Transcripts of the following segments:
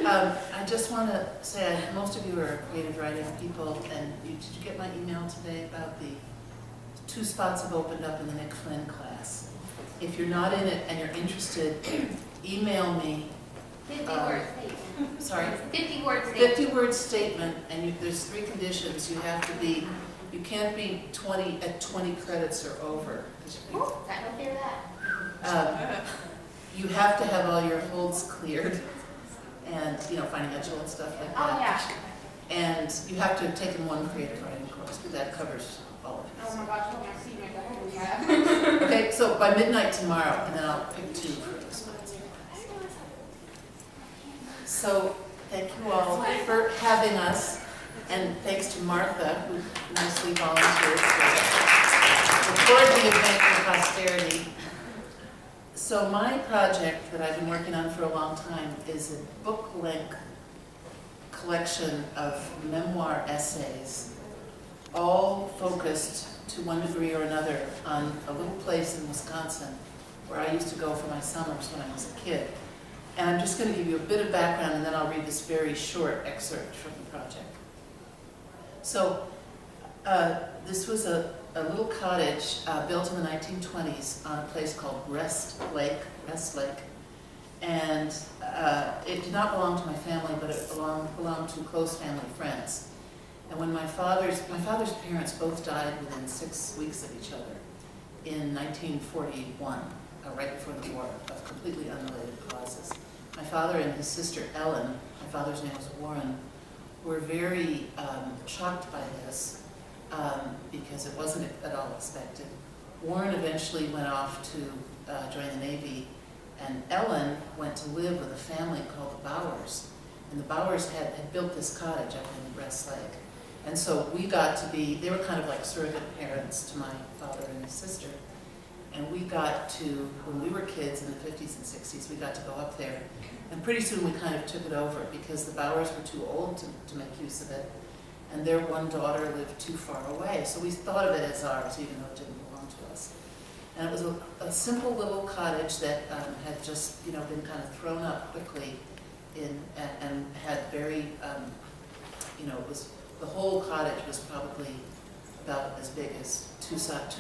I just want to say, most of you are creative writing people, and did you get my email today about the 2 spots have opened up in the Nick Flynn class? If you're not in it and you're interested, email me. 50-word statement. Sorry? 50-word statement. 50-word statement, and there's 3 conditions. You have to be, you can't be 20 at 20 credits or over. Ooh, I don't fear that. You have to have all your holds cleared, and financial and stuff like that. Oh, yeah. And you have to have taken 1 creative writing course, because that covers all of it. Oh my gosh, oh my senior, go ahead. Okay, so by midnight tomorrow, and then I'll pick 2 for this one. So thank you all for having us, and thanks to Martha, who nicely volunteered to record the event for posterity. So my project that I've been working on for a long time is a book-length collection of memoir essays, all focused to one degree or another on a little place in Wisconsin where I used to go for my summers when I was a kid. And I'm just going to give you a bit of background, and then I'll read this very short excerpt from the project. So this was a little cottage built in the 1920s on a place called Rest Lake, and it did not belong to my family, but it belonged to close family friends. And when my father's parents both died within 6 weeks of each other in 1941, right before the war, of completely unrelated causes. My father and his sister Ellen, my father's name was Warren, were very shocked by this because it wasn't at all expected. Warren eventually went off to join the Navy, and Ellen went to live with a family called the Bowers. And the Bowers had built this cottage up in Rest Lake. And so we got to be, they were kind of like surrogate parents to my father and his sister. And we got to, when we were kids in the 50s and 60s, we got to go up there. And pretty soon we kind of took it over because the Bowers were too old to make use of it. And their one daughter lived too far away. So we thought of it as ours, even though it didn't belong to us. And it was a simple little cottage that had just been kind of thrown up quickly and had very, it was, the whole cottage was probably about as big as 2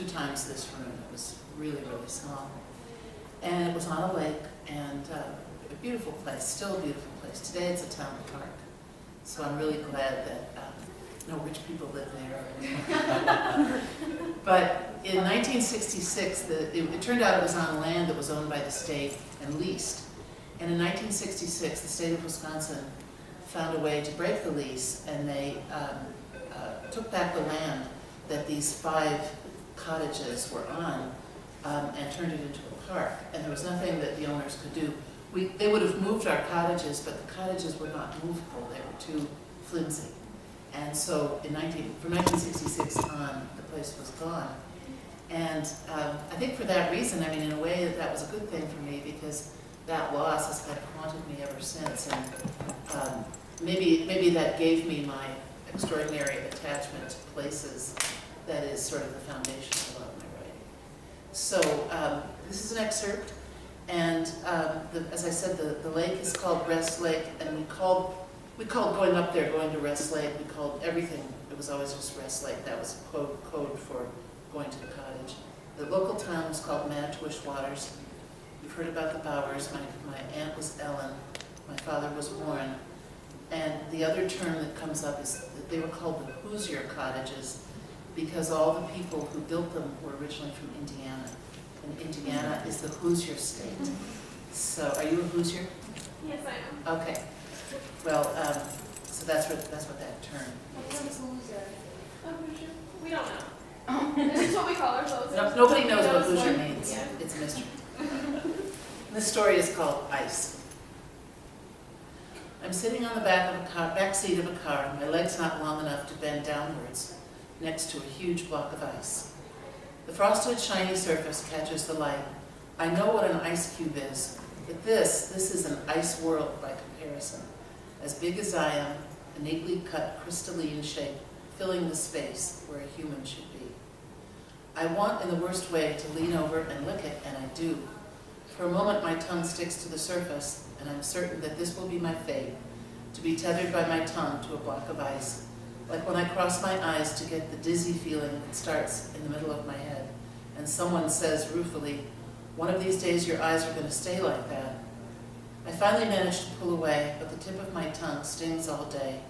times this room. It was really, really small. And it was on a lake, and a beautiful place, still a beautiful place. Today it's a town park. So I'm really glad that no rich people live there. But in 1966, it turned out it was on land that was owned by the state and leased. And in 1966, the state of Wisconsin found a way to break the lease, and they took back the land that these 5 cottages were on and turned it into a park. And there was nothing that the owners could do. They would have moved our cottages, but the cottages were not movable. They were too flimsy. And so from 1966 on, the place was gone. And I think for that reason, in a way that was a good thing for me, because that loss has kind of haunted me ever since. And maybe that gave me my extraordinary attachment to places that is sort of the foundation of a lot of my writing. So this is an excerpt, and as I said, the lake is called Rest Lake, and we called going up there, going to Rest Lake, we called everything, it was always just Rest Lake. That was code for going to the cottage. The local town was called Manitowish Waters. You've heard about the Bowers. My aunt was Ellen. My father was Warren. And the other term that comes up is that they were called the Hoosier cottages because all the people who built them were originally from Indiana. And Indiana is the Hoosier state. So, are you a Hoosier? Yes, I am. Okay. Well, so that's what that term What's is. a loser? A Hoosier? We don't know. This is what we call ourselves. Nobody knows what Hoosier means. Yeah. It's a mystery. This story is called Ice. I'm sitting on the back seat of a car, my legs not long enough to bend downwards, next to a huge block of ice. The frosted, shiny surface catches the light. I know what an ice cube is, but this is an ice world by comparison. As big as I am, a neatly cut crystalline shape, filling the space where a human should be. I want, in the worst way, to lean over and lick it, and I do. For a moment, my tongue sticks to the surface, and I'm certain that this will be my fate, to be tethered by my tongue to a block of ice, like when I cross my eyes to get the dizzy feeling that starts in the middle of my head, and someone says ruefully, "One of these days your eyes are going to stay like that." I finally manage to pull away, but the tip of my tongue stings all day,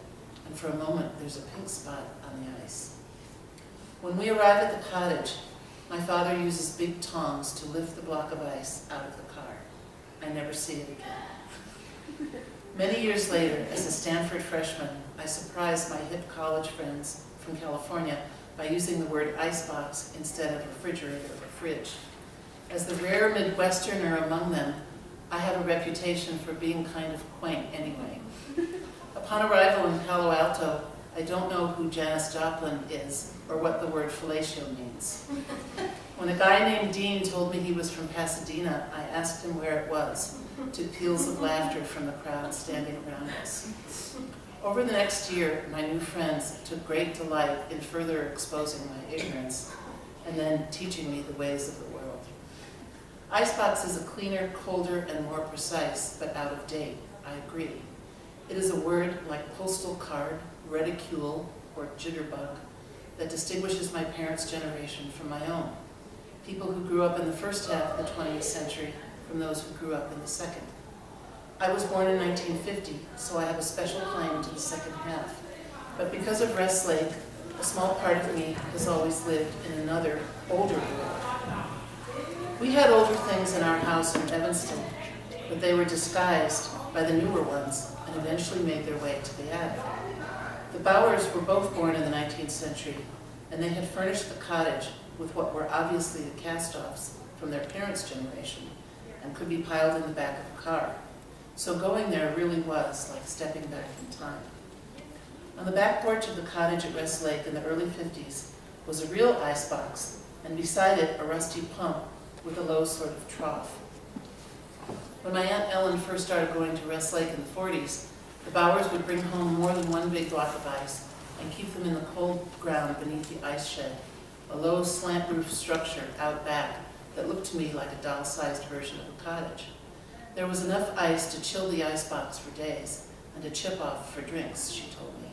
and for a moment there's a pink spot on the ice. When we arrive at the cottage, my father uses big tongs to lift the block of ice out of the car. I never see it again. Many years later, as a Stanford freshman, I surprised my hip college friends from California by using the word icebox instead of refrigerator or fridge. As the rare Midwesterner among them, I have a reputation for being kind of quaint anyway. Upon arrival in Palo Alto, I don't know who Janis Joplin is or what the word fellatio means. When a guy named Dean told me he was from Pasadena, I asked him where it was, to peals of laughter from the crowd standing around us. Over the next year, my new friends took great delight in further exposing my ignorance and then teaching me the ways of the world. Icebox is a cleaner, colder, and more precise, but out of date. I agree. It is a word like postal card, reticule, or jitterbug that distinguishes my parents' generation from my own. People who grew up in the first half of the 20th century from those who grew up in the second. I was born in 1950, so I have a special claim to the second half. But because of Rest Lake, a small part of me has always lived in another, older world. We had older things in our house in Evanston, but they were disguised by the newer ones and eventually made their way to the attic. The Bowers were both born in the 19th century, and they had furnished the cottage with what were obviously the cast-offs from their parents' generation and could be piled in the back of a car. So going there really was like stepping back in time. On the back porch of the cottage at Rest Lake in the early 50s was a real icebox, and beside it a rusty pump with a low sort of trough. When my Aunt Ellen first started going to Rest Lake in the 40s, the Bowers would bring home more than one big block of ice and keep them in the cold ground beneath the ice shed, a low slant roof structure out back that looked to me like a doll-sized version of a cottage. There was enough ice to chill the icebox for days and to chip off for drinks, she told me.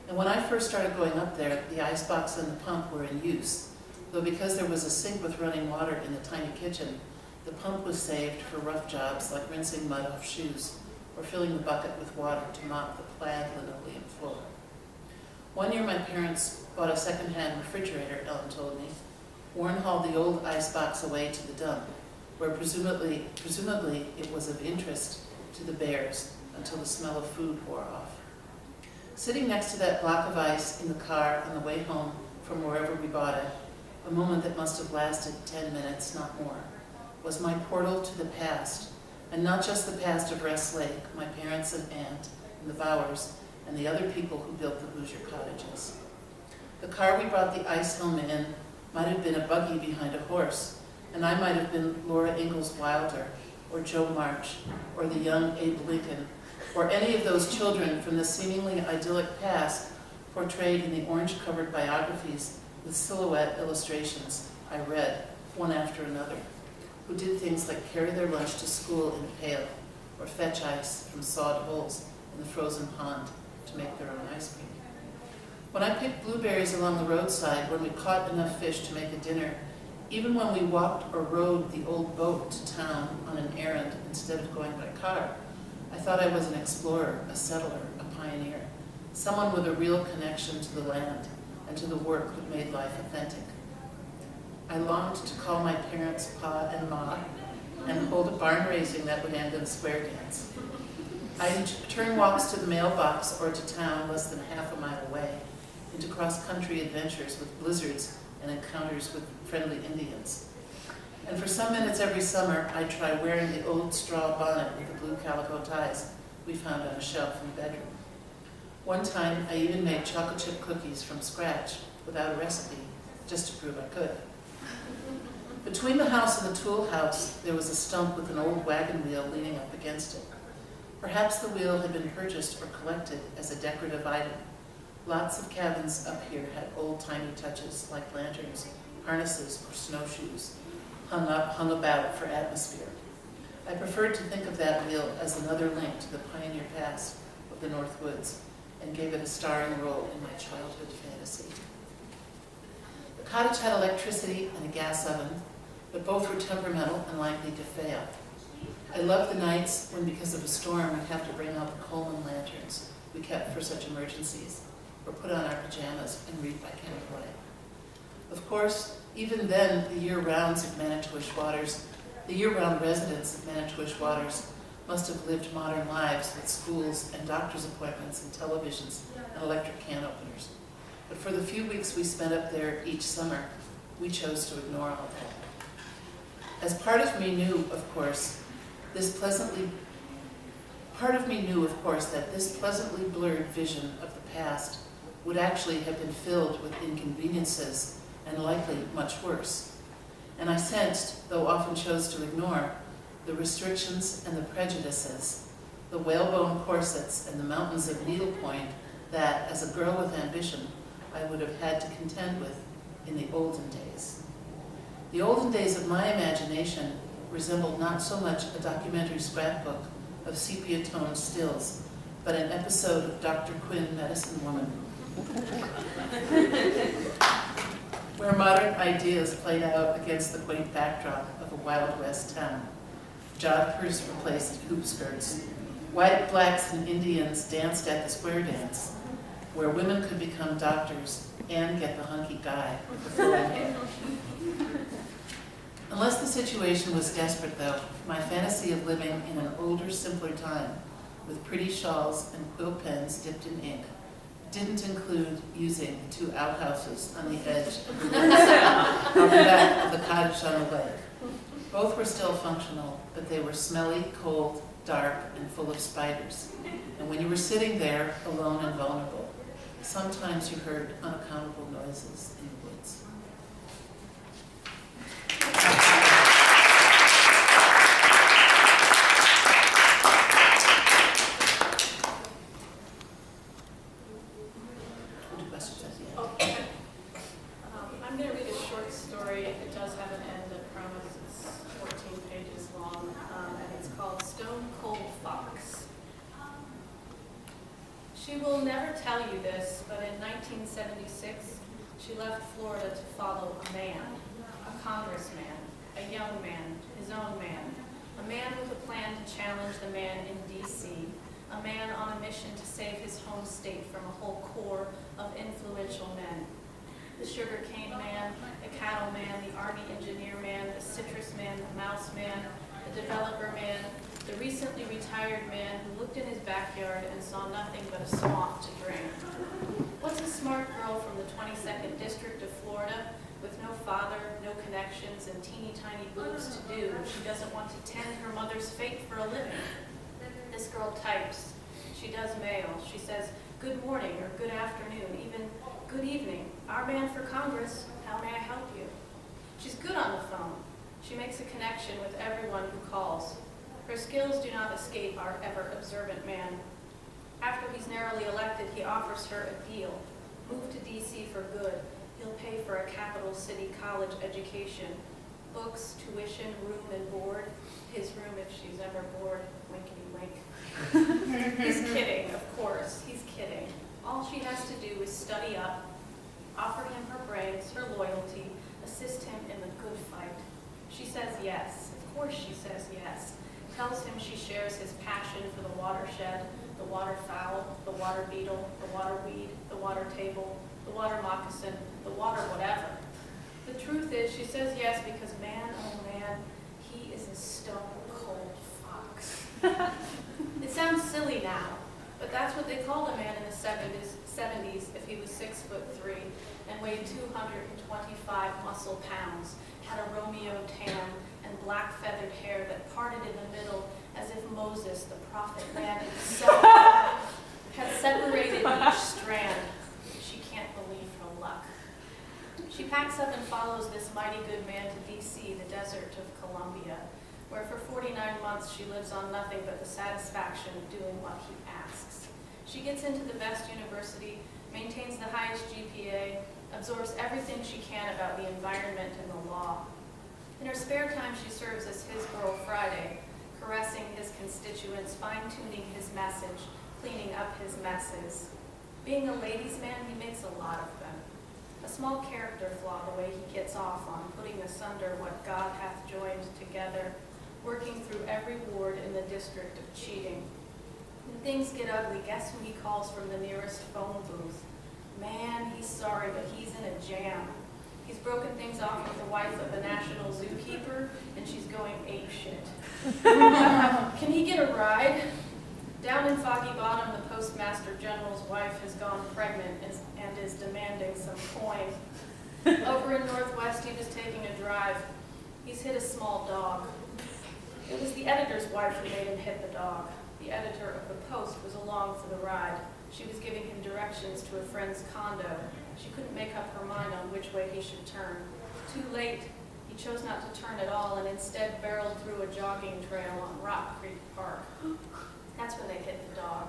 And when I first started going up there, the icebox and the pump were in use, though because there was a sink with running water in the tiny kitchen, the pump was saved for rough jobs like rinsing mud off shoes or filling the bucket with water to mop the plaid linoleum floor. One year my parents bought a second-hand refrigerator, Ellen told me. Warren hauled the old icebox away to the dump, where presumably it was of interest to the bears until the smell of food wore off. Sitting next to that block of ice in the car on the way home from wherever we bought it, a moment that must have lasted 10 minutes, not more, was my portal to the past, and not just the past of Rest Lake, my parents and aunt, and the Bowers, and the other people who built the Hoosier cottages. The car we brought the ice home in might have been a buggy behind a horse, and I might have been Laura Ingalls Wilder, or Joe March, or the young Abe Lincoln, or any of those children from the seemingly idyllic past portrayed in the orange-covered biographies with silhouette illustrations I read, one after another, who did things like carry their lunch to school in a pail, or fetch ice from sawed holes in the frozen pond to make their own ice cream. When I picked blueberries along the roadside, when we caught enough fish to make a dinner, even when we walked or rowed the old boat to town on an errand instead of going by car, I thought I was an explorer, a settler, a pioneer, someone with a real connection to the land and to the work that made life authentic. I longed to call my parents Pa and Ma and hold a barn raising that would end in a square dance. I'd turn walks to the mailbox or to town less than half a mile away, into cross-country adventures with blizzards and encounters with friendly Indians. And for some minutes every summer, I'd try wearing the old straw bonnet with the blue calico ties we found on a shelf in the bedroom. One time, I even made chocolate chip cookies from scratch without a recipe, just to prove I could. Between the house and the tool house, there was a stump with an old wagon wheel leaning up against it. Perhaps the wheel had been purchased or collected as a decorative item. Lots of cabins up here had old tiny touches like lanterns, harnesses, or snowshoes, hung about for atmosphere. I preferred to think of that wheel as another link to the pioneer past of the North Woods and gave it a starring role in my childhood fantasy. The cottage had electricity and a gas oven, but both were temperamental and likely to fail. I loved the nights when, because of a storm, we'd have to bring out the Coleman lanterns we kept for such emergencies, or put on our pajamas and read by candlelight. Of course, even then, the year-round residents of Manitowish Waters must have lived modern lives with schools and doctor's appointments and televisions and electric can openers. But for the few weeks we spent up there each summer, we chose to ignore all that. As part of me knew, of course, that this pleasantly blurred vision of the past would actually have been filled with inconveniences and likely much worse. And I sensed, though often chose to ignore, the restrictions and the prejudices, the whalebone corsets and the mountains of needlepoint that, as a girl with ambition, I would have had to contend with in the olden days. The olden days of my imagination resembled not so much a documentary scrapbook of sepia-toned stills, but an episode of Dr. Quinn, Medicine Woman, where modern ideas played out against the quaint backdrop of a Wild West town. Jodhpurs replaced hoop skirts. White, blacks, and Indians danced at the square dance, where women could become doctors and get the hunky guy with the flowing hair. Unless the situation was desperate, though, my fantasy of living in an older, simpler time, with pretty shawls and quill pens dipped in ink, didn't include using 2 outhouses on the edge of the woods out the back of the cottage on the lake. Both were still functional, but they were smelly, cold, dark, and full of spiders. And when you were sitting there, alone and vulnerable, sometimes you heard unaccountable noises in the woods. I'm going to read a short story. It does have an end, I promise. It's 14 pages long, and it's called Stone Cold Fox. She will never tell you this, but in 1976, she left Florida to follow a man, a congressman, a young man, his own man, a man with a plan to challenge the man in D.C., a man on a mission to save his home state from a whole corps of influential men. The sugar cane man, the cattle man, the army engineer man, the citrus man, the mouse man, the developer man, the recently retired man who looked in his backyard and saw nothing but a swamp to drain. What's a smart girl from the 22nd District of Florida with no father, no connections, and teeny tiny boobs to do if she doesn't want to tend her mother's fate for a living? This girl types. She does mail. She says, "Good morning," or "Good afternoon," even "Good evening. Our man for Congress, how may I help you?" She's good on the phone. She makes a connection with everyone who calls. Her skills do not escape our ever-observant man. After he's narrowly elected, he offers her a deal. Move to D.C. for good. He'll pay for a capital city college education. Books, tuition, room and board. His room if she's ever bored. Winkety wink. He's kidding, of course. He's kidding. All she has to do is study up, offer him her brains, her loyalty, assist him in the good fight. She says yes. Of course she says yes. Tells him she shares his passion for the watershed, the waterfowl, the water beetle, the water weed, the water table, the water moccasin, the water whatever. The truth is, she says yes because man, oh man, he is a stone-cold fox. It sounds silly now, but that's what they called a man in the 70s if he was 6'3" and weighed 225 muscle pounds, had a Romeo tan, and black feathered hair that parted in the middle as if Moses, the prophet man himself, had separated each strand. She can't believe her luck. She packs up and follows this mighty good man to D.C., the desert of Columbia, where for 49 months she lives on nothing but the satisfaction of doing what he asks. She gets into the best university, maintains the highest GPA, absorbs everything she can about the environment and the law. In her spare time, she serves as his Girl Friday, caressing his constituents, fine-tuning his message, cleaning up his messes. Being a ladies' man, he makes a lot of them. A small character flaw, the way he gets off on putting asunder what God hath joined together, working through every ward in the district of cheating. When things get ugly, guess who he calls from the nearest phone booth? Man, he's sorry, but he's in a jam. He's broken things off with the wife of a national zookeeper, and she's going apeshit. Can he get a ride? Down in Foggy Bottom, the Postmaster General's wife has gone pregnant and is demanding some coin. Over in Northwest, he was taking a drive. He's hit a small dog. It was the editor's wife who made him hit the dog. The editor of the Post was along for the ride. She was giving him directions to a friend's condo. She couldn't make up her mind on which way he should turn. Too late, he chose not to turn at all and instead barreled through a jogging trail on Rock Creek Park. That's when they hit the dog.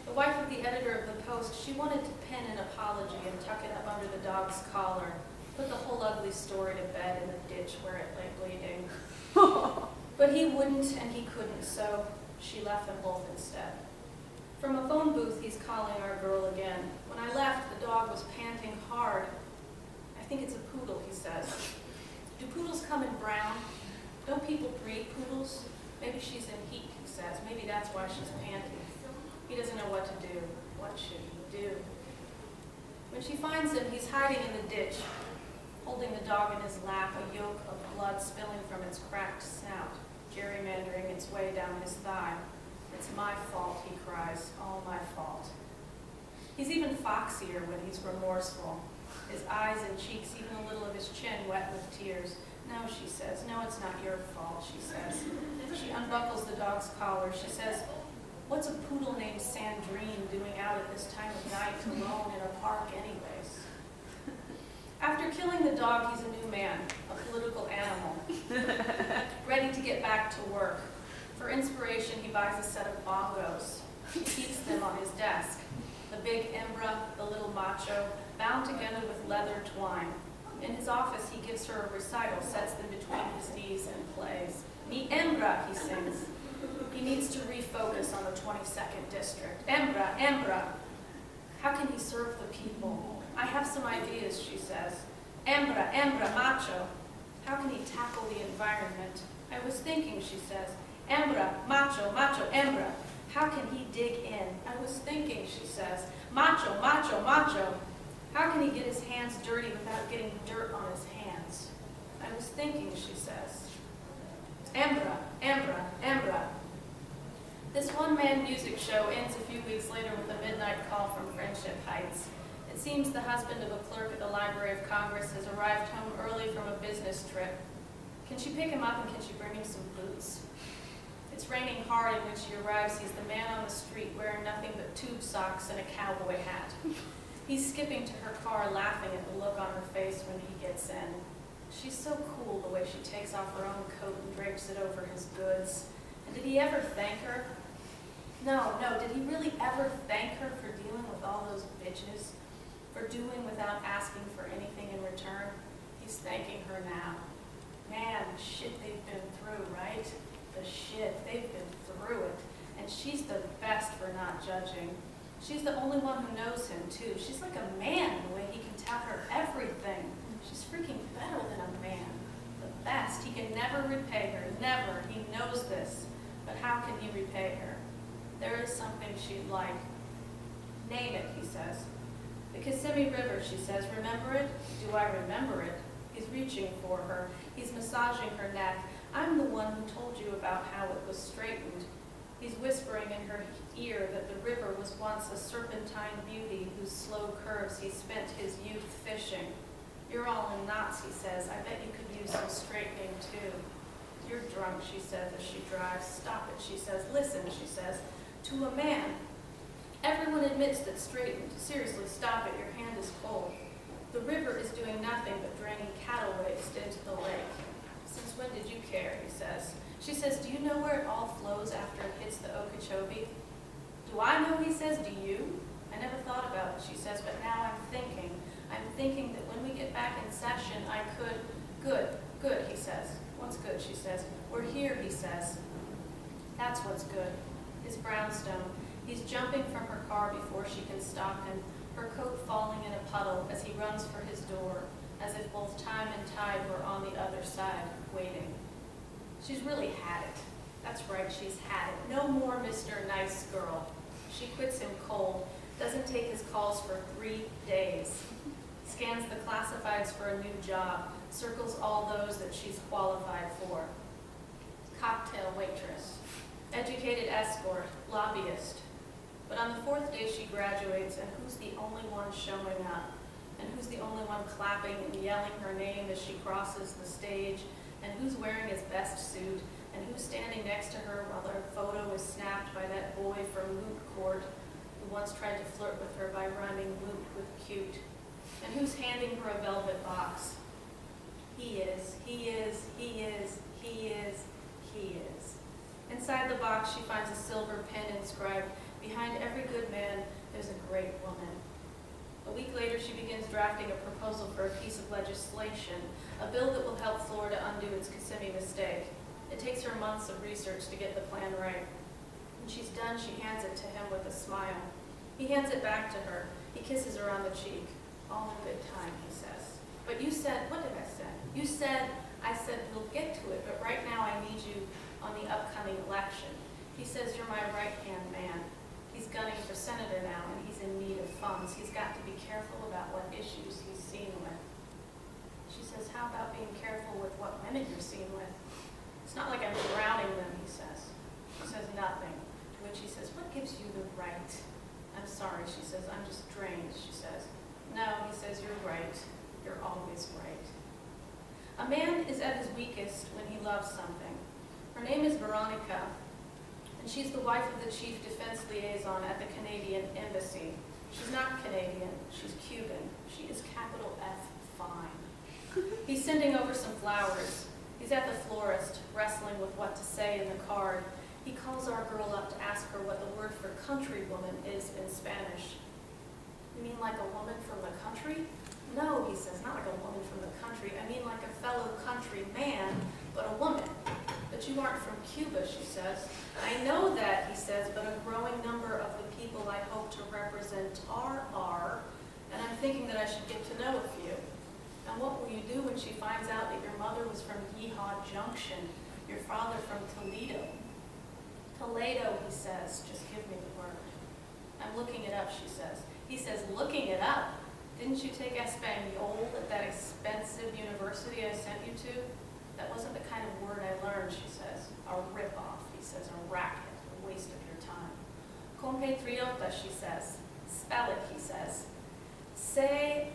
The wife of the editor of the Post, she wanted to pen an apology and tuck it up under the dog's collar, put the whole ugly story to bed in the ditch where it lay bleeding. But he wouldn't and he couldn't, so she left them both instead. From a phone booth, he's calling our girl again. When I left, the dog was panting hard. I think it's a poodle, he says. Do poodles come in brown? Don't people breed poodles? Maybe she's in heat, he says. Maybe that's why she's panting. He doesn't know what to do. What should he do? When she finds him, he's hiding in the ditch, holding the dog in his lap, a yoke of blood spilling from its cracked snout, gerrymandering its way down his thigh. It's my fault, he cries, all my fault. He's even foxier when he's remorseful, his eyes and cheeks, even a little of his chin wet with tears. No, she says, no, it's not your fault, she says. She unbuckles the dog's collar. She says, what's a poodle named Sandrine doing out at this time of night alone in a park anyways? After killing the dog, he's a new man, a political animal, ready to get back to work. For inspiration, he buys a set of bongos. He keeps them on his desk. The big Embra, the little macho, bound together with leather twine. In his office, he gives her a recital, sets them between his knees, and plays. Mi Embra, he sings. He needs to refocus on the 22nd district. Embra, Embra. How can he serve the people? I have some ideas, she says. Embra, Embra, macho. How can he tackle the environment? I was thinking, she says. Embra, macho, macho, Embra. How can he dig in? I was thinking, she says. Macho, macho, macho. How can he get his hands dirty without getting dirt on his hands? I was thinking, she says. Embra, Embra, Embra. This one-man music show ends a few weeks later with a midnight call from Friendship Heights. It seems the husband of a clerk at the Library of Congress has arrived home early from a business trip. Can she pick him up and can she bring him some boots? It's raining hard, and when she arrives, he's the man on the street wearing nothing but tube socks and a cowboy hat. He's skipping to her car, laughing at the look on her face when he gets in. She's so cool, the way she takes off her own coat and drapes it over his goods. And did he ever thank her? No, did he really ever thank her for dealing with all those bitches? For doing without asking for anything in return? He's thanking her now. Man, the shit they've been through, right? The shit, they've been through it. And she's the best for not judging. She's the only one who knows him, too. She's like a man, the way he can tell her everything. She's freaking better than a man. The best. He can never repay her. Never. He knows this. But how can he repay her? There is something she'd like. Name it, he says. The Kissimmee River, she says. Remember it? Do I remember it? He's reaching for her. He's massaging her neck. I'm the one who told you about how it was straightened. He's whispering in her ear that the river was once a serpentine beauty whose slow curves he spent his youth fishing. You're all in knots, he says. I bet you could use some straightening, too. You're drunk, she says as she drives. Stop it, she says. Listen, she says. To a man. Everyone admits that straightened. Seriously, stop it. Your hand is cold. The river is doing nothing but draining cattle waste into the lake. Since when did you care, he says. She says, do you know where it all flows after it hits the Okeechobee? Do I know, he says, do you? I never thought about it, she says, but now I'm thinking. I'm thinking that when we get back in session, I could... Good, he says. What's good, she says. We're here, he says. That's what's good. His brownstone. He's jumping from her car before she can stop him, her coat falling in a puddle as he runs for his door, as if both time and tide were on the other side, waiting. She's really had it. That's right, she's had it. No more Mr. Nice Girl. She quits him cold, doesn't take his calls for 3 days, scans the classifieds for a new job, circles all those that she's qualified for. Cocktail waitress, educated escort, lobbyist. But on the 4th day she graduates, and who's the only one showing up? And who's the only one clapping and yelling her name as she crosses the stage? And who's wearing his best suit? And who's standing next to her while her photo is snapped by that boy from Moot Court who once tried to flirt with her by rhyming moot with cute? And who's handing her a velvet box? He is, he is, he is, he is, he is. Inside the box she finds a silver pen inscribed, "Behind every good man, there's a great woman." A week later, she begins drafting a proposal for a piece of legislation, a bill that will help Florida undo its Kissimmee mistake. It takes her months of research to get the plan right. When she's done, she hands it to him with a smile. He hands it back to her. He kisses her on the cheek. "All in good time," he says. "But you said," what did I say? "You said," I said, "we'll get to it, but right now I need you on the upcoming election." He says, "You're my right-hand man." He's gunning for senator now, and he's in need of funds. He's got to be careful about what issues he's seen with. She says, "How about being careful with what women you're seen with?" "It's not like I'm drowning them," he says. She says, "Nothing." To which he says, "What gives you the right?" "I'm sorry," she says, "I'm just drained," she says. "No," he says, "you're right. You're always right." A man is at his weakest when he loves something. Her name is Veronica, and she's the wife of the chief defense liaison at the Canadian embassy. She's not Canadian, she's Cuban. She is capital F fine. He's sending over some flowers. He's at the florist, wrestling with what to say in the card. He calls our girl up to ask her what the word for countrywoman is in Spanish. "You mean like a woman from the country?" "No," he says, "not like a woman from the country. I mean like a fellow countryman, but a woman." "But you aren't from Cuba," she says. "I know that," he says, "but a growing number of the people I hope to represent are, and I'm thinking that I should get to know a few." "And what will you do when she finds out that your mother was from Yeehaw Junction, your father from Toledo?" "Toledo," he says, "just give me the word." "I'm looking it up," she says. He says, "Looking it up? Didn't you take Espanol at that expensive university I sent you to?" "That wasn't the kind of word I learned," she says. "A rip-off," he says, "a racket, a waste of your time." "Compatriota," she says. "Spell it," he says. C-O-M-A-P,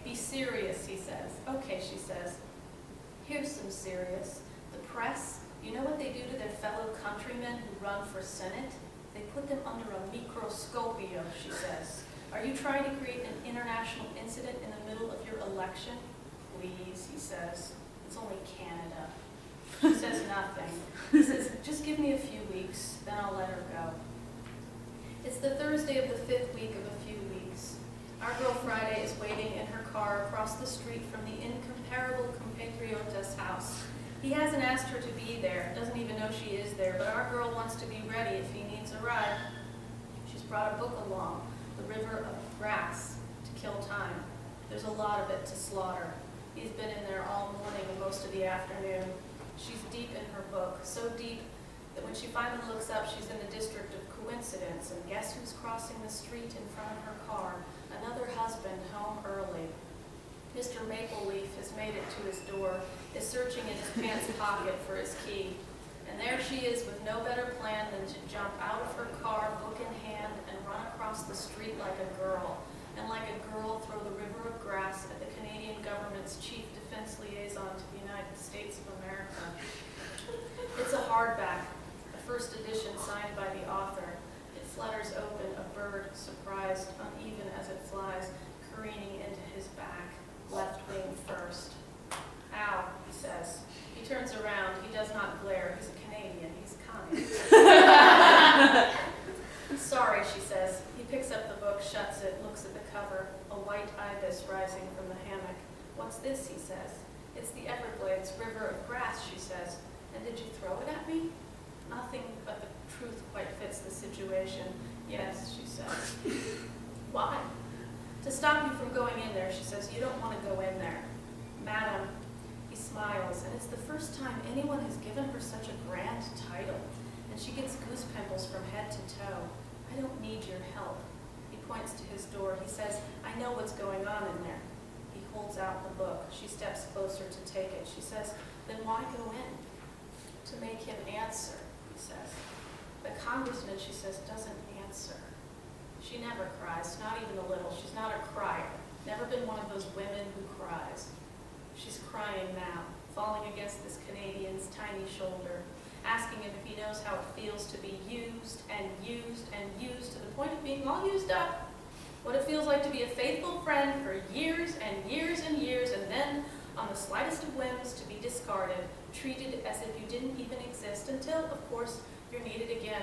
be serious, he says. "Okay," she says. "Here's some serious. The press, you know what they do to their fellow countrymen who run for Senate? They put them under a microscopio," she says. "Are you trying to create an international incident in the middle of your election?" "Please," he says. "It's only Canada." She says nothing. He says, "Just give me a few weeks, then I'll let her go." It's the Thursday of the 5th week of a few weeks. Our girl Friday is waiting in her car across the street from the incomparable compatriota's house. He hasn't asked her to be there, doesn't even know she is there, but our girl wants to be ready if he needs a ride. She's brought a book along, The River of Grass, to kill time. There's a lot of it to slaughter. He's been in there all morning and most of the afternoon. She's deep in her book, so deep that when she finally looks up, she's in the district of coincidence, and guess who's crossing the street in front of her car? Another husband home early. Mr. Mapleleaf has made it to his door, is searching in his pants pocket for his key. And there she is with no better plan than to jump out of her car, book in hand, and run across the street like a girl. And like a girl, throw the river of grass at the Canadian government's chief defense liaison to the United States of America. It's a hardback, a first edition signed by the author. It flutters open, a bird, surprised, uneven as it flies, careening into his back, left wing first. "Ow," he says. He turns around. He does not glare. He's a Canadian. He's kind. "Sorry," she says. He picks up the book, shuts it, looks at the cover, a white ibis rising from the hammock. "What's this?" he says. "It's the Everglades, River of Grass," she says. "And did you throw it at me?" "Nothing but the truth, quite situation. Yes, she says. Why? To stop you from going in there, she says. You don't want to go in there. Madam, he smiles, and it's the first time anyone has given her such a grand title, and she gets goose pimples from head to toe. I don't need your help. He points to his door. He says, I know what's going on in there. He holds out the book. She steps closer to take it. She says, then why go in? To make him answer, he says. The congressman, she says, doesn't answer. She never cries, not even a little. She's not a crier. Never been one of those women who cries. She's crying now, falling against this Canadian's tiny shoulder, asking him if he knows how it feels to be used and used and used to the point of being all used up. What it feels like to be a faithful friend for years and years and years, and then, on the slightest of whims, to be discarded, treated as if you didn't even exist until, of course, you're needed again.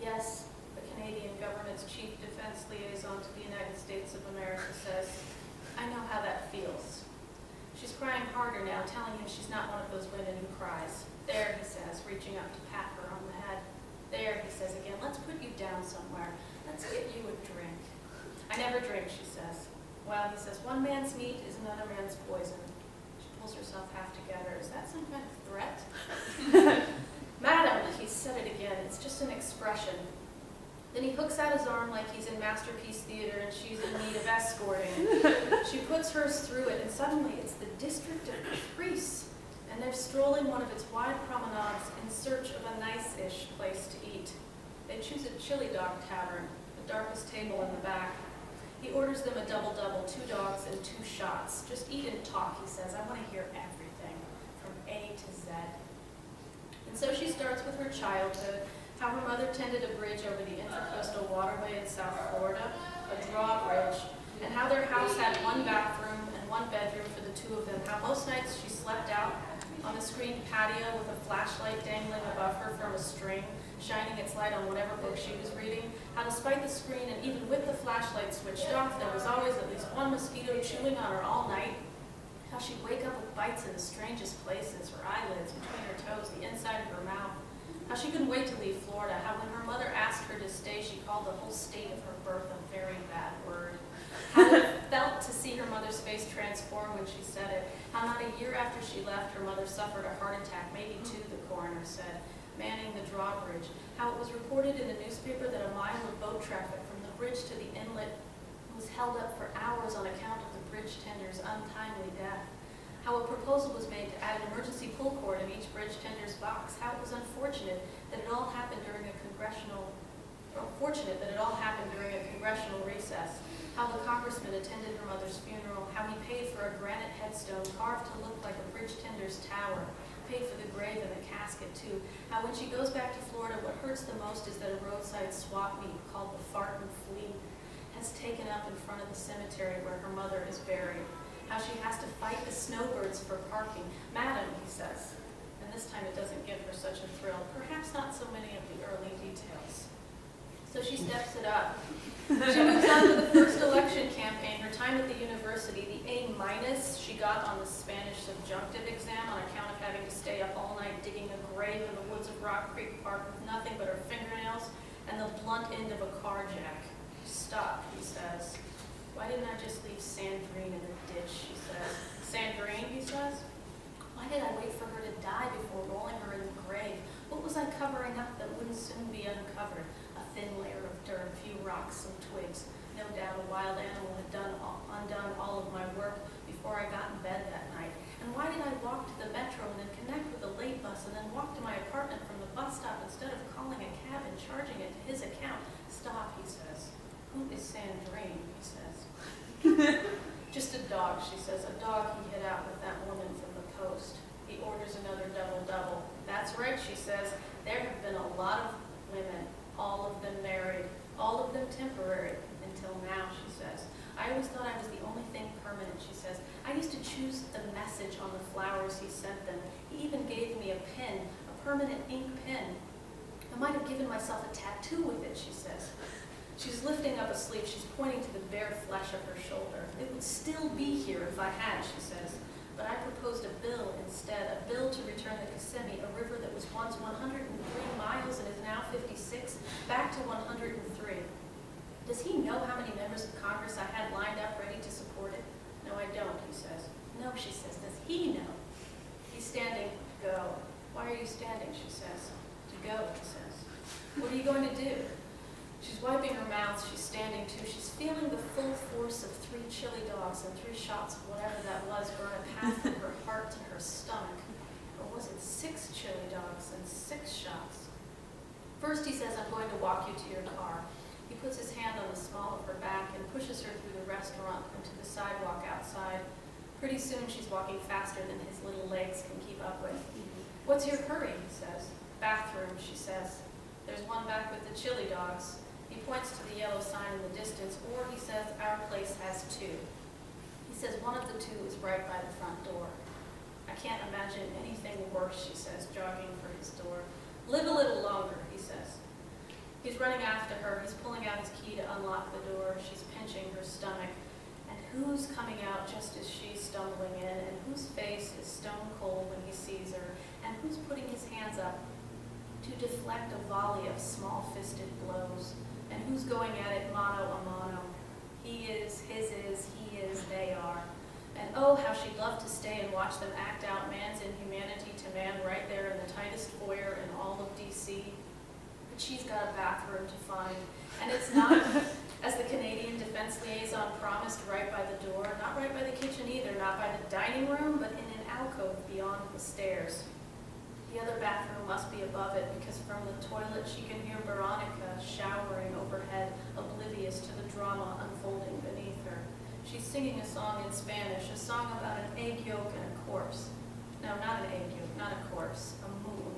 Yes, the Canadian government's chief defense liaison to the United States of America says, I know how that feels. She's crying harder now, telling him she's not one of those women who cries. There, he says, reaching up to pat her on the head. There, he says again, let's put you down somewhere. Let's get you a drink. I never drink, she says. Well, he says, one man's meat is another man's poison. She pulls herself half together. Is that some kind of threat? Madam, he said it again. It's just an expression. Then he hooks out his arm like he's in Masterpiece Theater and she's in need of escorting. She puts hers through it, and suddenly it's the district of Caprice, and they're strolling one of its wide promenades in search of a nice-ish place to eat. They choose a chili dog tavern, the darkest table in the back. He orders them a double-double, 2 dogs and 2 shots. Just eat and talk, he says. I want to hear everything, from A to Z. And so she starts with her childhood, how her mother tended a bridge over the Intracoastal Waterway in South Florida, a drawbridge, and how their house had 1 bathroom and 1 bedroom for the 2 of them, how most nights she slept out on a screened patio with a flashlight dangling above her from a string, shining its light on whatever book she was reading, how despite the screen and even with the flashlight switched off, there was always at least 1 mosquito chewing on her all night, how she'd wake up with bites in the strangest places, her eyelids, between her toes, the inside of her mouth, how she couldn't wait to leave Florida, how when her mother asked her to stay, she called the whole state of her birth a very bad word, how it felt to see her mother's face transform when she said it, how not a year after she left, her mother suffered a heart attack, maybe 2, the coroner said, manning the drawbridge, how it was reported in the newspaper that a mile of boat traffic from the bridge to the inlet was held up for hours on account of the bridge tender's untimely death, how a proposal was made to add an emergency pull cord in each bridge tender's box, how it was unfortunate that it all happened during a congressional recess, how the congressman attended her mother's funeral, how he paid for a granite headstone carved to look like a bridge tender's tower, paid for the grave and the casket too, how when she goes back to Florida, what hurts the most is that a roadside swap meet called the Fart and Flee has taken up in front of the cemetery where her mother is buried, how she has to fight the snowbirds for parking. Madam, he says, and this time it doesn't give her such a thrill, perhaps not so many of the early details. So she steps it up. She moves on to the first election campaign, her time at the university, the A- she got on the Spanish subjunctive exam on account of having to stay up all night digging a grave in the woods of Rock Creek Park with nothing but her fingernails and the blunt end of a car jack. Stop, he says. Why didn't I just leave Sandrine in the ditch, she says. Sandrine, he says? Why did I wait for her to die before rolling her in the grave? What was I covering up that wouldn't soon be uncovered? A thin layer of dirt, a few rocks, some twigs. No doubt a wild animal had undone all of my work before I got in bed that night. And why did I walk to the metro and then connect with the late bus and then walk to my apartment from the bus stop instead of calling a cab and charging it to his account? Stop, he says. Who is Sandrine, he says. Just a dog, she says. A dog he hid out with that woman from the coast. He orders another double-double. That's right, she says. There have been a lot of women, all of them married, all of them temporary, until now, she says. I always thought I was the only thing permanent, she says. I used to choose the message on the flowers he sent them. He even gave me a pen, a permanent ink pen. I might have given myself a tattoo with it, she says. She's lifting up a sleeve. She's pointing to the bare flesh of her shoulder. It would still be here if I had, she says. But I proposed a bill instead, a bill to return the Kissimmee, a river that was once 103 miles and is now 56 back to 103. Does he know how many members of Congress I had lined up ready to support it? No, I don't, he says. No, she says, does he know? He's standing. Go. Why are you standing, she says. To go, he says. What are you going to do? She's wiping her mouth. She's standing too. She's feeling the full force of 3 chili dogs and 3 shots of whatever that was burn a path from her heart to her stomach. Or was it 6 chili dogs and 6 shots? First he says, I'm going to walk you to your car. He puts his hand on the small of her back and pushes her through the restaurant and to the sidewalk outside. Pretty soon she's walking faster than his little legs can keep up with. What's your hurry, he says. Bathroom, she says. There's one back with the chili dogs. He points to the yellow sign in the distance, or he says, our place has 2. He says, one of the 2 is right by the front door. I can't imagine anything worse, she says, jogging for his door. Live a little longer, he says. He's running after her. He's pulling out his key to unlock the door. She's pinching her stomach. And who's coming out just as she's stumbling in, and whose face is stone cold when he sees her, and who's putting his hands up to deflect a volley of small-fisted blows, and who's going at it mano a mano. He is, his is, he is, they are. And oh, how she'd love to stay and watch them act out man's inhumanity to man right there in the tightest foyer in all of D.C. But she's got a bathroom to find, and it's not, as the Canadian Defense Liaison promised, right by the door, not right by the kitchen either, not by the dining room, but in an alcove beyond the stairs. The other bathroom must be above it, because from the toilet she can hear Veronica showering overhead, oblivious to the drama unfolding beneath her. She's singing a song in Spanish, a song about an egg yolk and a corpse. No, not an egg yolk, not a corpse, a moon,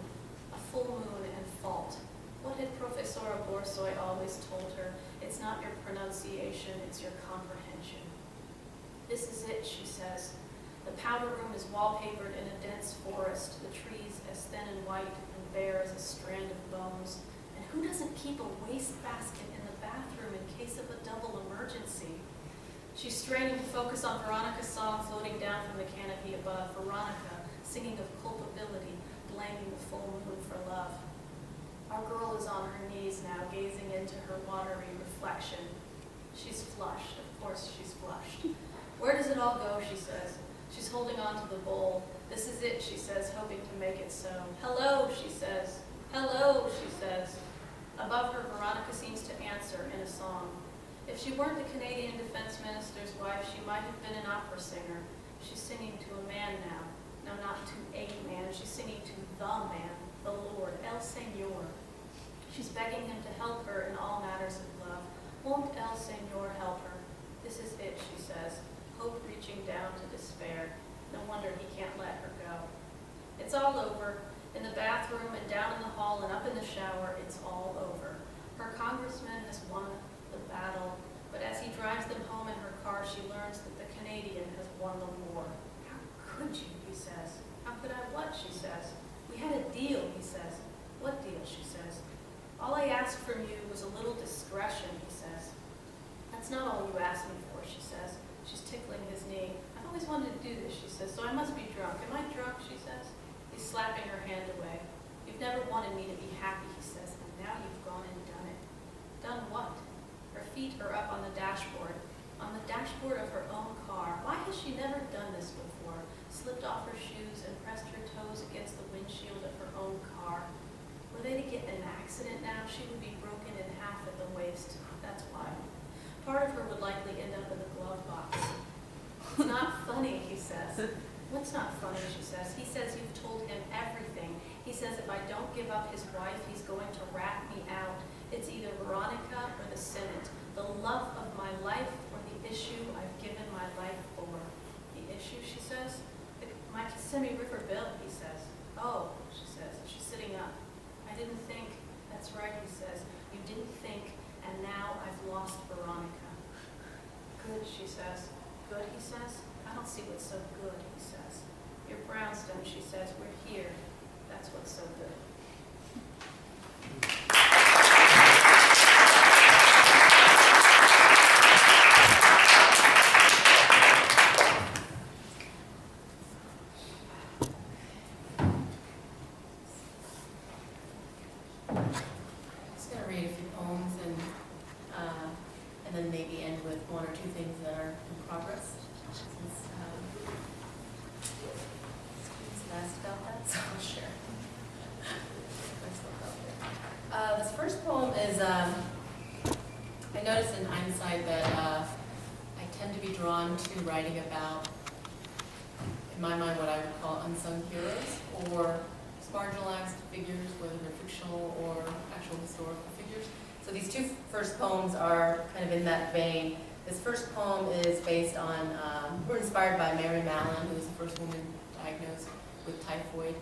a full moon and fault. What had Professora Borsoi always told her? It's not your pronunciation, it's your comprehension. This is it, she says. The powder room is wallpapered in a dense forest, the trees as thin and white and bare as a strand of bones. And who doesn't keep a wastebasket in the bathroom in case of a double emergency? She's straining to focus on Veronica's song floating down from the canopy above. Veronica, singing of culpability, blaming the full moon for love. Our girl is on her knees now, gazing into her watery reflection. She's flushed. Of course she's flushed. Where does it all go, she says. She's holding on to the bowl. This is it, she says, hoping to make it so. Hello, she says. Hello, she says. Above her, Veronica seems to answer in a song. If she weren't the Canadian Defense Minister's wife, she might have been an opera singer. She's singing to a man now. No, not to a man. She's singing to the man, the Lord, El Señor. She's begging him to help her in all matters of love. Won't El Señor help her? This is it, she says. Hope reaching down to despair. No wonder he can't let her go. It's all over. In the bathroom and down in the hall and up in the shower, it's all over. Her congressman has won the battle, but as he drives them home in her car, she learns that the Canadian has won the war. How could you, he says. How could I what, she says. We had a deal, he says. What deal, she says. All I asked from you was a little discretion, he says. That's not all you asked me for, she says. She's tickling his knee. I've always wanted to do this, she says, so I must be drunk. Am I drunk, she says. He's slapping her hand away. You've never wanted me to be happy, he says, and now you've gone and done it. Done what? Her feet are up on the dashboard of her own car. Why has she never done this before? Slipped off her shoes and pressed her toes against the windshield of her own car. Were they to get in an accident now, she would be broken in half at the waist. That's why. Part of her would likely end up in the glove box. It's not funny, he says. What's not funny, she says. He says you've told him everything. He says if I don't give up his wife, he's going to rat me out. It's either Veronica or the Senate, the love of my life or the issue I've given my life for. The issue, she says? My Kissimmee River bill, he says. Oh, she says. She's sitting up. I didn't think. That's right, he says. You didn't think. And now I've lost Veronica. Good, she says. Good, he says. I don't see what's so good, he says. Your brownstone, she says. We're here. That's what's so good. is, I noticed in hindsight that I tend to be drawn to writing about, in my mind, what I would call unsung heroes, or marginalized figures, whether they're fictional or actual historical figures. So these two first poems are kind of in that vein. This first poem is based on, we're inspired by Mary Mallon, who was the first woman diagnosed with typhoid.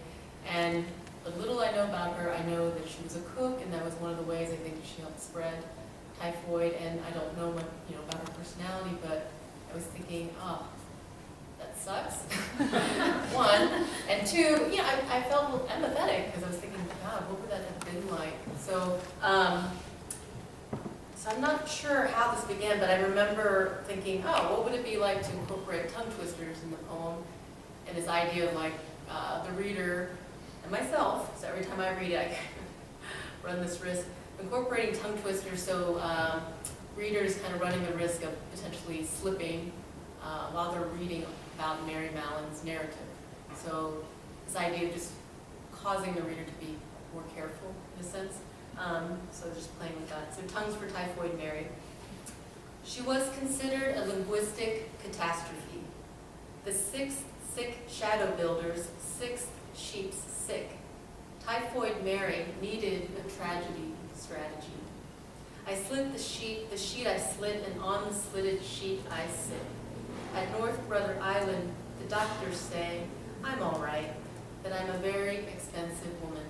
And the little I know about her, I know that she was a cook, and that was one of the ways I think she helped spread typhoid. And I don't know much, about her personality, but I was thinking, oh, that sucks. One, and two, I felt a little empathetic because I was thinking, God, what would that have been like? So, so I'm not sure how this began, but I remember thinking, oh, what would it be like to incorporate tongue twisters in the poem? And this idea of like the reader and myself, so every time I read it, I run this risk of incorporating tongue twisters, so readers kind of running the risk of potentially slipping while they're reading about Mary Mallon's narrative. So this idea of just causing the reader to be more careful, in a sense. So just playing with that. So Tongues for Typhoid Mary. She was considered a linguistic catastrophe. The sixth sick shadow builder's sixth sheep's sick. Typhoid Mary needed a tragedy strategy. I slit the sheet I slit, and on the slitted sheet I sit. At North Brother Island, the doctors say, I'm all right, that I'm a very expensive woman.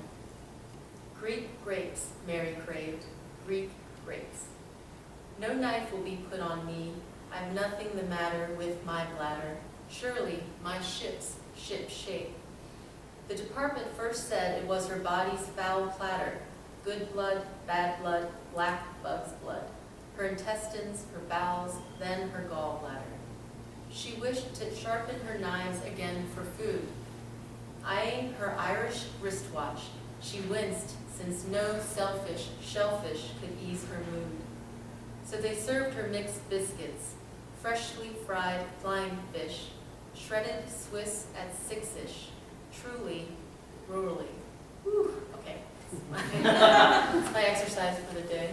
Greek grapes, Mary craved, Greek grapes. No knife will be put on me, I've nothing the matter with my bladder. Surely my ship's ship shape. The department first said it was her body's foul platter, good blood, bad blood, black bug's blood. Her intestines, her bowels, then her gallbladder. She wished to sharpen her knives again for food. Eyeing her Irish wristwatch, she winced since no selfish shellfish could ease her mood. So they served her mixed biscuits, freshly fried flying fish, shredded Swiss at 6-ish, truly, rurally. Whew, okay, that's my exercise for the day.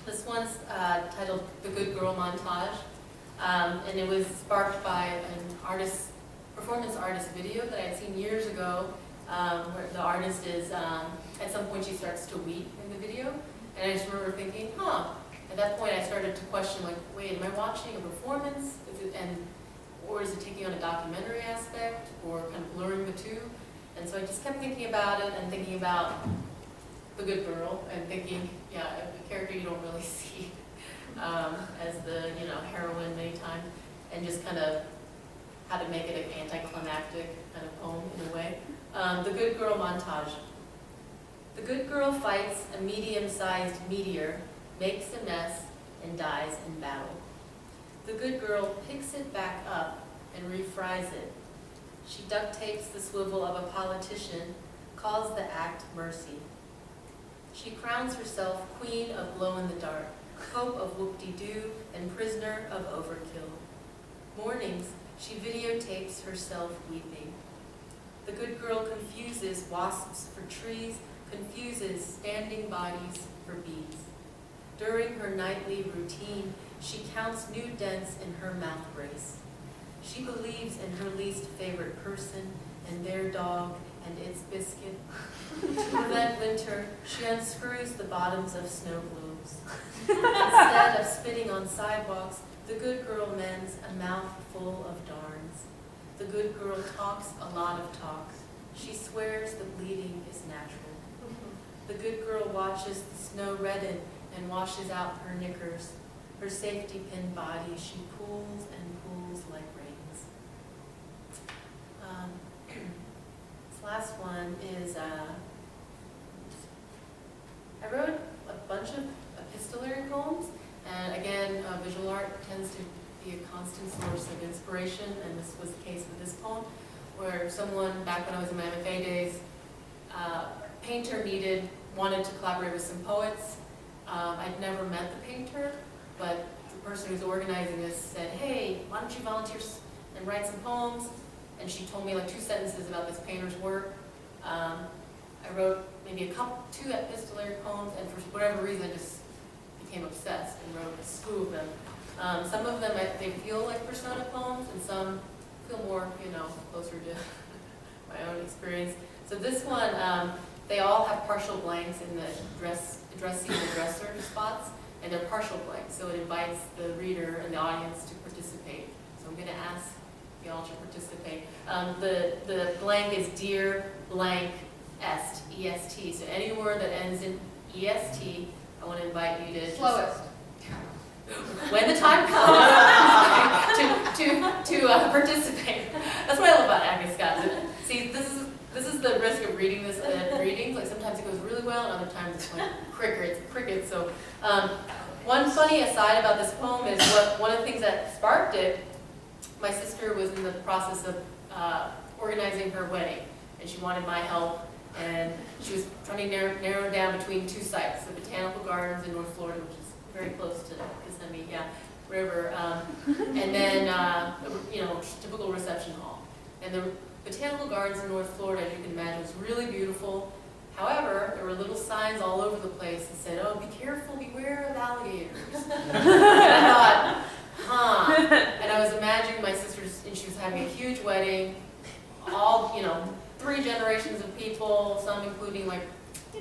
This one's titled The Good Girl Montage, and it was sparked by an performance artist video that I had seen years ago, where the artist is, at some point she starts to weep in the video, and I just remember thinking, at that point I started to question, like, wait, am I watching a performance? Or is it taking on a documentary aspect, or kind of blurring the two? And so I just kept thinking about it, and thinking about the good girl, and thinking, a character you don't really see as the heroine many times, and just kind of how to make it an anticlimactic kind of poem in a way. The Good Girl Montage. The good girl fights a medium-sized meteor, makes a mess, and dies in battle. The good girl picks it back up and refries it. She duct tapes the swivel of a politician, calls the act mercy. She crowns herself queen of glow-in-the-dark, hope of whoop-de-doo, and prisoner of overkill. Mornings, she videotapes herself weeping. The good girl confuses wasps for trees, confuses standing bodies for bees. During her nightly routine, she counts new dents in her mouth brace. She believes in her least favorite person and their dog and its biscuit. To prevent winter, she unscrews the bottoms of snow globes. Instead of spitting on sidewalks, the good girl mends a mouth full of darns. The good girl talks a lot of talks. She swears the bleeding is natural. The good girl watches the snow redden and washes out her knickers. Her safety pin body she pulls and pulls like reins. This last one is, I wrote a bunch of epistolary poems, and again, visual art tends to be a constant source of inspiration, and this was the case with this poem, where someone, back when I was in my MFA days, painter wanted to collaborate with some poets. I'd never met the painter, but the person who's organizing this said, hey, why don't you volunteer and write some poems? And she told me like 2 sentences about this painter's work. I wrote maybe two epistolary poems, and for whatever reason, I just became obsessed and wrote a slew of them. Some of them, they feel like persona poems, and some feel more, closer to my own experience. So this one, they all have partial blanks in the addressing the dresser spots, and they're partial blanks, so it invites the reader and the audience to participate. So I'm going to ask y'all to participate. The blank is dear blank est, E-S-T. So any word that ends in E-S-T, I want to invite you to Slowest. when the time comes to participate. That's what I love about Agnes Scott. See, this is the risk of reading this readings. Like sometimes it goes really well, and other times it's like crickets. So one funny aside about this poem is one of the things that sparked it. My sister was in the process of organizing her wedding, and she wanted my help. And she was trying to narrow down between two sites, the Botanical Gardens in North Florida, which is very close to Kissimmee, River, and then typical reception hall. And the Botanical Gardens in North Florida, as you can imagine, was really beautiful. However, there were little signs all over the place that said, "Oh, be careful, beware of alligators." And I thought, And I was imagining my sister's, and she was having a huge wedding, all 3 generations of people, some including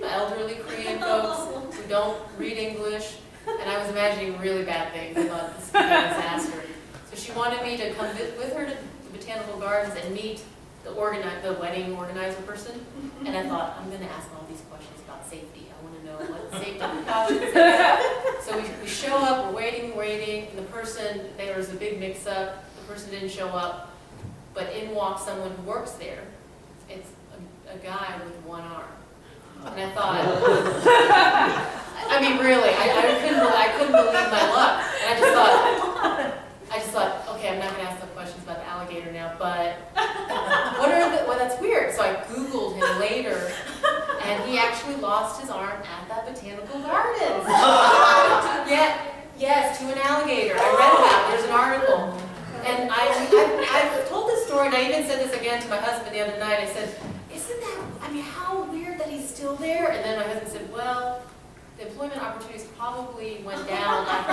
elderly Korean folks who don't read English. And I was imagining really bad things. I thought this could be a disaster. So she wanted me to come with her to the Botanical Gardens and meet the wedding organizer person. And I thought, I'm going to ask all these questions about safety. I want to know what safety precautions are. So we show up, we're waiting, and the person, there was a big mix-up. The person didn't show up. But in walks someone who works there. It's a guy with one arm. And I thought, really, I couldn't believe my luck. And I just thought, okay, I'm not going to ask the questions about the alligator now, but that's weird. So I Googled him later, and he actually lost his arm at that Botanical Gardens. Yes, to an alligator. I read about it. There's an article. And I've told this story, and I even said this again to my husband the other night. I said, how weird that he's still there? And then my husband said, well, the employment opportunities probably went down after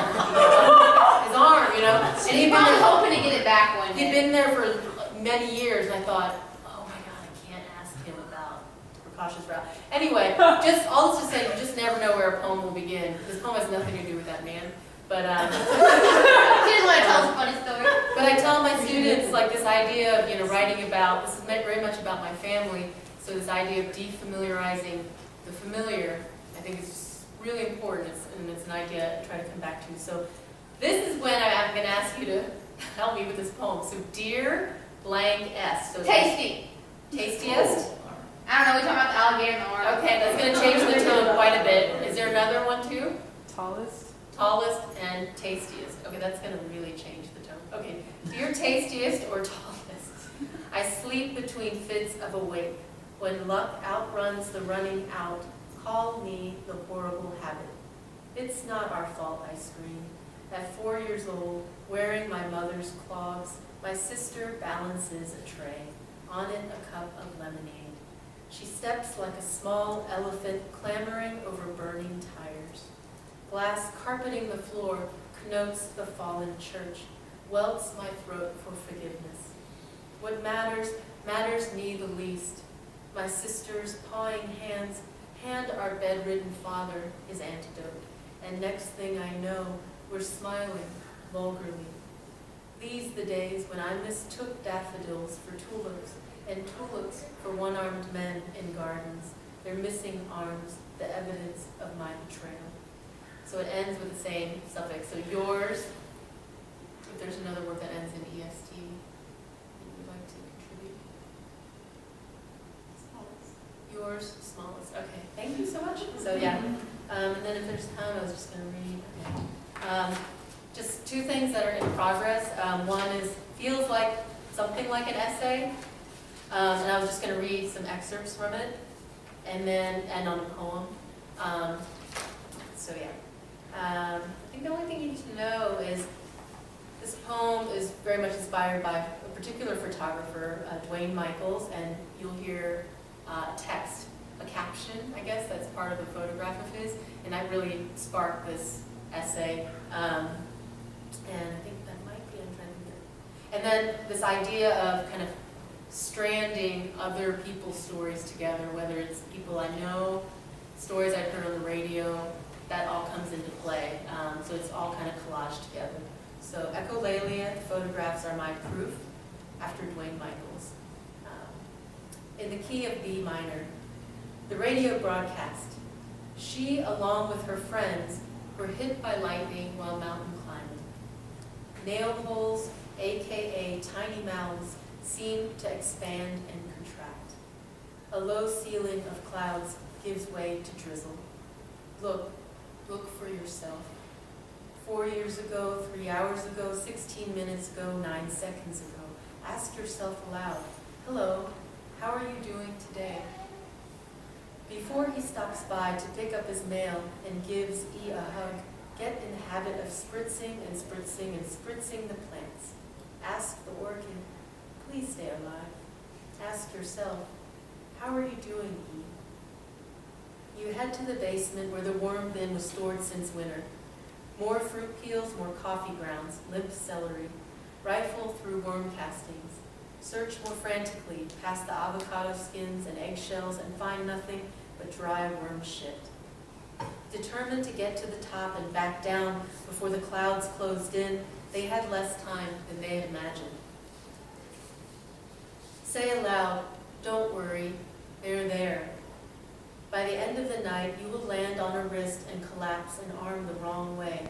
his arm, And He's probably hoping to get it back one day. He'd been there for many years, and I thought, oh my God, I can't ask him about precautious route. Anyway, just all this to say, you just never know where a poem will begin. This poem has nothing to do with that man. But he didn't want to tell us a funny story. But I tell my students this idea of writing about, this is very much about my family. So this idea of defamiliarizing the familiar, I think is really important, and it's an idea I try to come back to. So this is when I'm going to ask you to help me with this poem. So dear blank est. So Tasty. Tastiest? I don't know, we talking about the alligator and the orange. Okay, that's going to change the tone quite a bit. Is there another one too? Tallest and tastiest. Okay, that's going to really change the tone. Okay, dear tastiest or tallest, I sleep between fits of awake. When luck outruns the running out, call me the horrible habit. It's not our fault, I scream. At 4 years old, wearing my mother's clogs, my sister balances a tray. On it, a cup of lemonade. She steps like a small elephant clambering over burning tires. Glass carpeting the floor connotes the fallen church, welts my throat for forgiveness. What matters me the least. My sister's pawing hands hand our bedridden father his antidote, and next thing I know, we're smiling vulgarly. These the days when I mistook daffodils for tulips, and tulips for one-armed men in gardens, their missing arms, the evidence of my betrayal. So it ends with the same suffix. So yours, if there's another word that ends in EST, would you like to contribute? Yours, smallest. Okay, thank you so much. So yeah, and then if there's time, I was just going to read. Just 2 things that are in progress. One is feels like something like an essay, and I was just going to read some excerpts from it, and then end on a poem. So yeah, I think the only thing you need to know is this poem is very much inspired by a particular photographer, Dwayne Michaels, and you'll hear a a caption, I guess, that's part of the photograph of his, and that really sparked this essay. And I think that might be, I'm trying to think. And then this idea of kind of stranding other people's stories together, whether it's people I know, stories I've heard on the radio, that all comes into play. So it's all kind of collaged together. So echolalia, the photographs are my proof, after Dwayne Michaels. In the key of B minor, the radio broadcast. She, along with her friends, were hit by lightning while mountain climbing. Nail holes, aka tiny mouths, seemed to expand and contract. A low ceiling of clouds gives way to drizzle. Look for yourself. 4 years ago, 3 hours ago, 16 minutes ago, 9 seconds ago. Ask yourself aloud, hello, how are you doing today? Before he stops by to pick up his mail and gives E a hug, get in the habit of spritzing and spritzing and spritzing the plants. Ask the orchid, please stay alive. Ask yourself, how are you doing, E? You head to the basement where the worm bin was stored since winter. More fruit peels, more coffee grounds, limp celery. Rifle through worm castings. Search more frantically past the avocado skins and eggshells and find nothing but dry worm shit. Determined to get to the top and back down before the clouds closed in, they had less time than they had imagined. Say aloud, don't worry, they're there. By the end of the night, you will land on a wrist and collapse an arm the wrong way.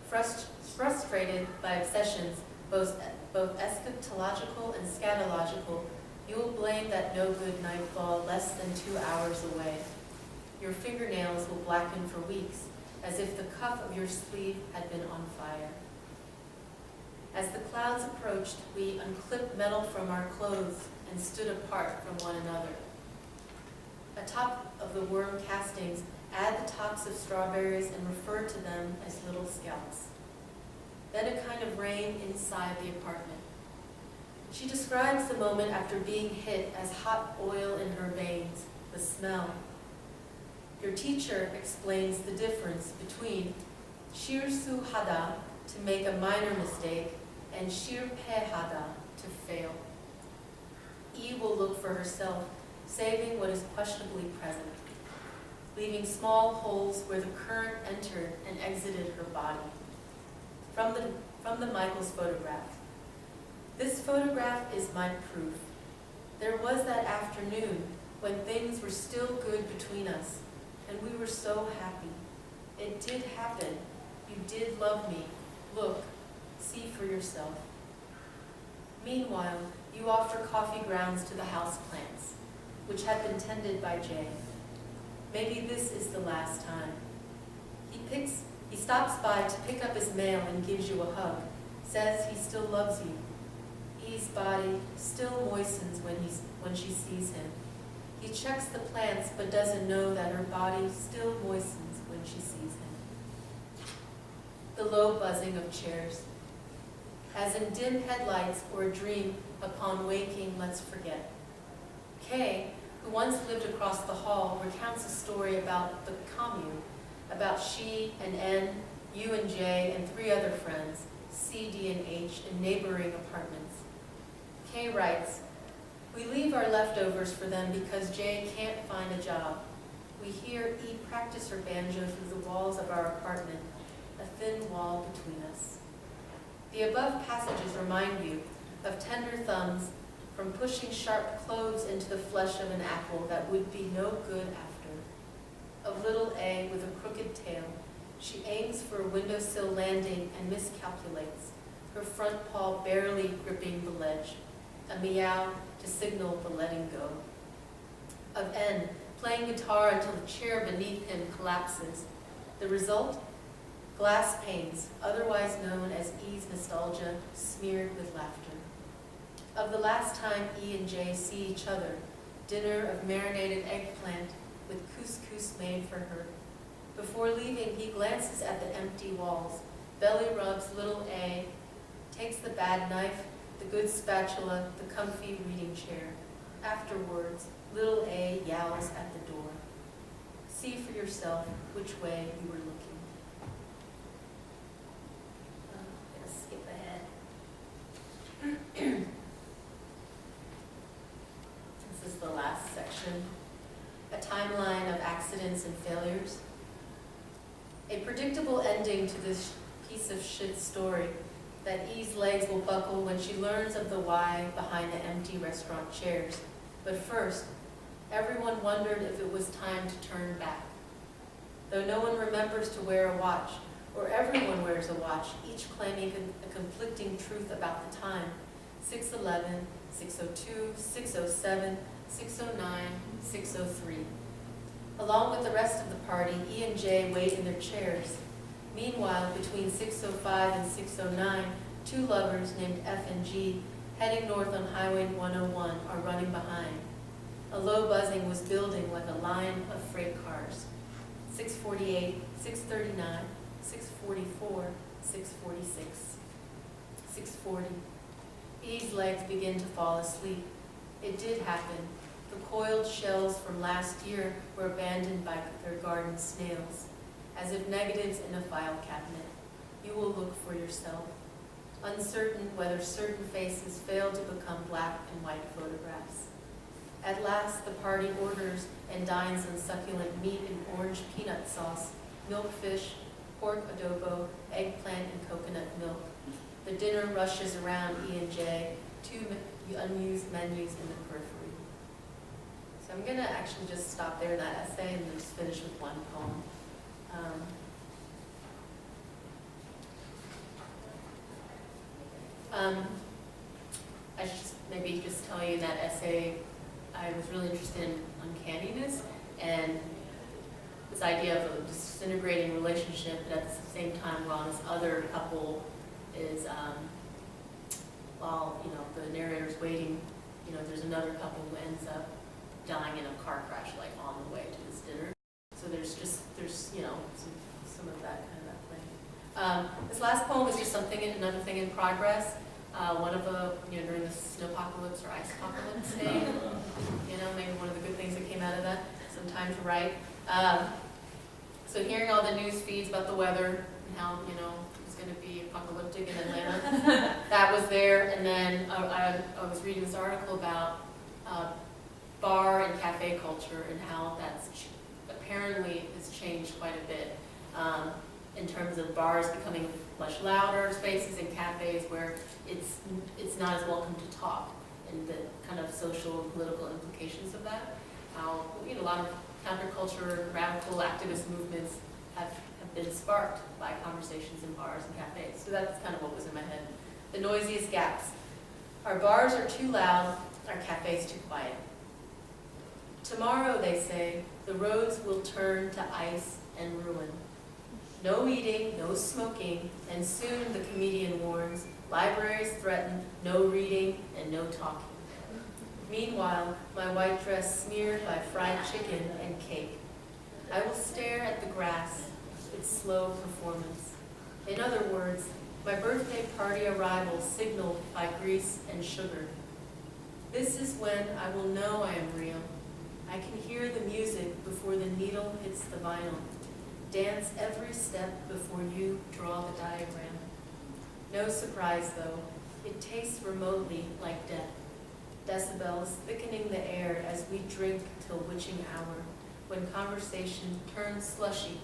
Frustrated by obsessions, both eschatological and scatological, you will blame that no-good nightfall less than 2 hours away. Your fingernails will blacken for weeks, as if the cuff of your sleeve had been on fire. As the clouds approached, we unclipped metal from our clothes and stood apart from one another. Atop of the worm castings, add the tops of strawberries and refer to them as little scalps. Then a kind of rain inside the apartment. She describes the moment after being hit as hot oil in her veins, the smell. Your teacher explains the difference between shir su hada, to make a minor mistake, and shir pe hada, to fail. E will look for herself, saving what is questionably present, leaving small holes where the current entered and exited her body. From the Michaels photograph. This photograph is my proof. There was that afternoon when things were still good between us, and we were so happy. It did happen. You did love me. Look, see for yourself. Meanwhile, you offer coffee grounds to the house plants, which had been tended by Jay. Maybe this is the last time. He stops by to pick up his mail and gives you a hug, says he still loves you. E's body still moistens when she sees him. He checks the plants but doesn't know that her body still moistens when she sees him. The low buzzing of chairs. As in dim headlights or a dream upon waking, let's forget. Kay, who once lived across the hall, recounts a story about the commune, about she and N, you and J, and 3 other friends, C, D, and H, in neighboring apartments. Kay writes, we leave our leftovers for them because J can't find a job. We hear E practice her banjo through the walls of our apartment, a thin wall between us. The above passages remind you of tender thumbs from pushing sharp cloves into the flesh of an apple that would be no good after. Of little A with a crooked tail, she aims for a windowsill landing and miscalculates, her front paw barely gripping the ledge, a meow to signal the letting go. Of N, playing guitar until the chair beneath him collapses. The result? Glass panes, otherwise known as E's nostalgia, smeared with laughter. Of the last time E and J see each other, dinner of marinated eggplant with couscous made for her. Before leaving, he glances at the empty walls, belly rubs little A, takes the bad knife, the good spatula, the comfy reading chair. Afterwards, little A yowls at the door. See for yourself which way you were looking. I'm gonna skip ahead. This is the last section. A timeline of accidents and failures. A predictable ending to this piece of shit story that E's legs will buckle when she learns of the why behind the empty restaurant chairs. But first, everyone wondered if it was time to turn back. Though no one remembers to wear a watch, or everyone wears a watch, each claiming a conflicting truth about the time. 6:11, 6:02, 6:07, 6:09, 6:03. Along with the rest of the party, E and J wait in their chairs. Meanwhile, between 6:05 and 6:09, two lovers named F and G, heading north on Highway 101, are running behind. A low buzzing was building like a line of freight cars. 6:48, 6:39, 6:44, 6:46, 6:40. E's legs begin to fall asleep. It did happen. The coiled shells from last year were abandoned by their garden snails, as if negatives in a file cabinet. You will look for yourself, uncertain whether certain faces fail to become black and white photographs. At last, the party orders and dines on succulent meat and orange peanut sauce, milkfish, pork adobo, eggplant, and coconut milk. The dinner rushes around E and J, two unused menus in the periphery. So I'm going to actually just stop there in that essay and then just finish with one poem. I should maybe just tell you in that essay, I was really interested in uncanniness and this idea of a disintegrating relationship, but at the same time, while this other couple is, while the narrator's waiting, there's another couple who ends up dying in a car crash, like on the way to this dinner. So there's some of that kind of thing. This last poem is just another thing in progress. One of the, during the snowpocalypse or ice apocalypse day, maybe one of the good things that came out of that, some time to write. So hearing all the news feeds about the weather and how, it's going to be apocalyptic in Atlanta, that was there. And then I was reading this article about bar and cafe culture and how that's apparently has changed quite a bit in terms of bars becoming much louder spaces and cafes where it's not as welcome to talk, and the kind of social and political implications of that. How a lot of counterculture, radical activist movements have been sparked by conversations in bars and cafes. So that's kind of what was in my head. The noisiest gaps. Our bars are too loud, our cafes too quiet. Tomorrow, they say, the roads will turn to ice and ruin. No eating, no smoking, and soon, the comedian warns, libraries threaten no reading and no talking. Meanwhile, my white dress smeared by fried chicken and cake. I will stare at the grass, its slow performance. In other words, my birthday party arrival signaled by grease and sugar. This is when I will know I am real. I can hear the music before the needle hits the vinyl. Dance every step before you draw the diagram. No surprise, though, it tastes remotely like death. Decibels thickening the air as we drink till witching hour, when conversation turns slushy.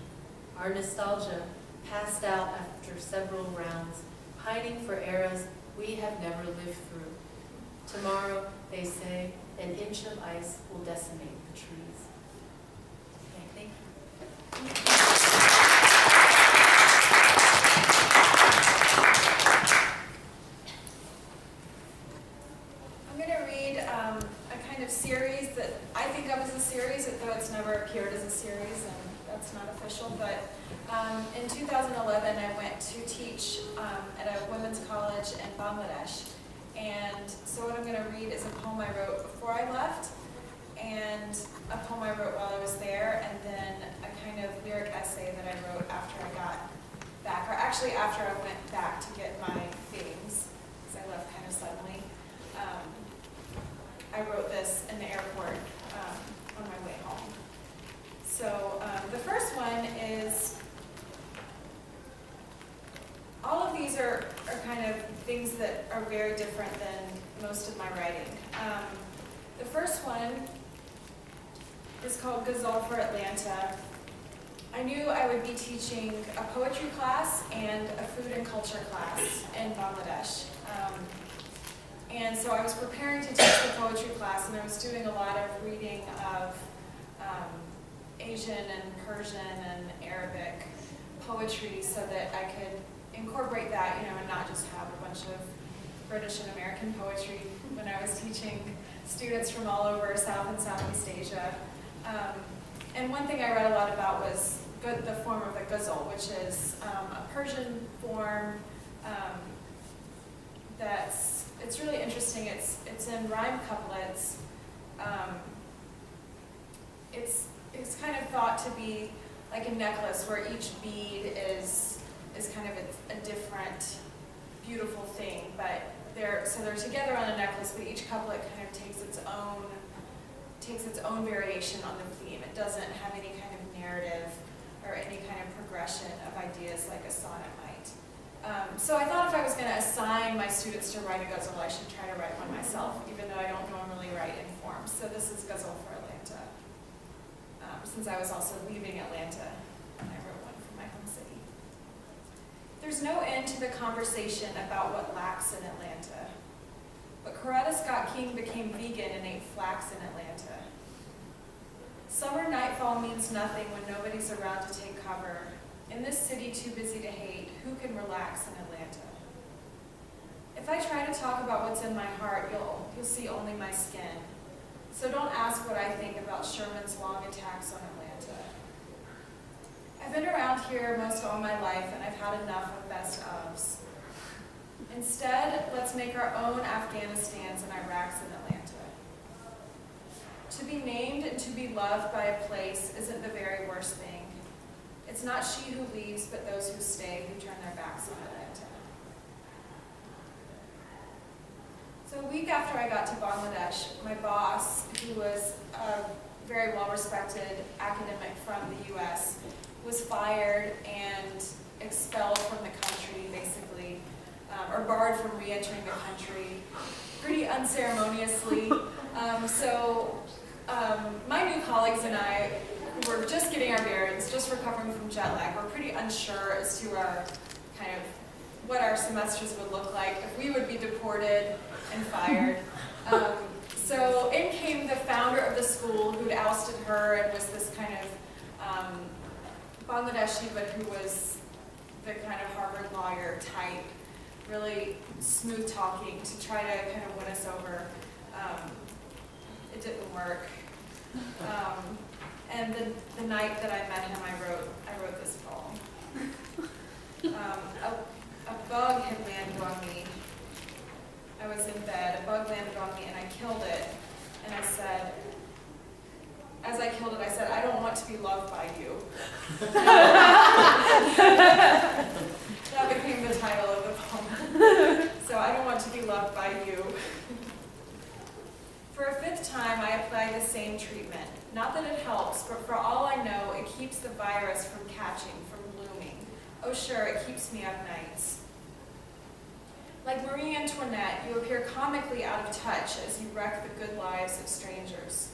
Our nostalgia passed out after several rounds, pining for eras we have never lived through. Tomorrow, they say, an inch of ice will decimate the trees. Okay, thank you. I'm going to read a kind of series that I think of as a series, though it's never appeared as a series, and that's not official. But in 2011, I went to teach at a women's college in Bangladesh. And so what I'm going to read is a poem I wrote before I left, and a poem I wrote while I was there, and then a kind of lyric essay that I wrote after I got back, or actually after I went back to get my things, because I left kind of suddenly. I wrote this in are very different than most of my writing. The first one is called Ghazal for Atlanta. I knew I would be teaching a poetry class and a food and culture class in Bangladesh. And so I was preparing to teach the poetry class, and I was doing a lot of reading of Asian and Persian and Arabic poetry so that I could incorporate that, and not just have a bunch of British and American poetry when I was teaching students from all over South and Southeast Asia. And one thing I read a lot about was the form of the ghazal, which is a Persian form it's really interesting. It's in rhyme couplets. It's kind of thought to be like a necklace where each bead is kind of a different beautiful thing, but they're together on a necklace, but each couplet kind of takes its own variation on the theme. It doesn't have any kind of narrative or any kind of progression of ideas like a sonnet might. So I thought if I was going to assign my students to write a ghazal, I should try to write one myself, even though I don't normally write in form. So this is Ghazal for Atlanta, since I was also leaving Atlanta and I wrote one for my home city. There's no end to the conversation about what lacks in Atlanta. But Coretta Scott King became vegan and ate flax in Atlanta. Summer nightfall means nothing when nobody's around to take cover. In this city too busy to hate, who can relax in Atlanta? If I try to talk about what's in my heart, you'll see only my skin. So don't ask what I think about Sherman's long attacks on Atlanta. I've been around here most all my life, and I've had enough of best ofs. Instead, let's make our own Afghanistans and Iraqs in Atlanta. To be named and to be loved by a place isn't the very worst thing. It's not she who leaves, but those who stay, who turn their backs on Atlanta. So a week after I got to Bangladesh, my boss, who was a very well-respected academic from the US, was fired and expelled from the country, basically, or barred from re-entering the country, pretty unceremoniously. My new colleagues and I were just getting our bearings, just recovering from jet lag. We're pretty unsure as to our what our semesters would look like, if we would be deported and fired. So in came the founder of the school who'd ousted her and was this kind of Bangladeshi, but who was the kind of Harvard lawyer type, really smooth talking to try to kind of win us over. It didn't work. And the night that I met him, I wrote this poem. A bug had landed on me. I was in bed. A bug landed on me, and I killed it. And I said, as I killed it, I said, I don't want to be loved by you. That became the title of the poem. So I don't want to be loved by you. For a fifth time, I apply the same treatment. Not that it helps, but for all I know, it keeps the virus from catching, from blooming. Oh sure, it keeps me up nights. Like Marie Antoinette, you appear comically out of touch as you wreck the good lives of strangers.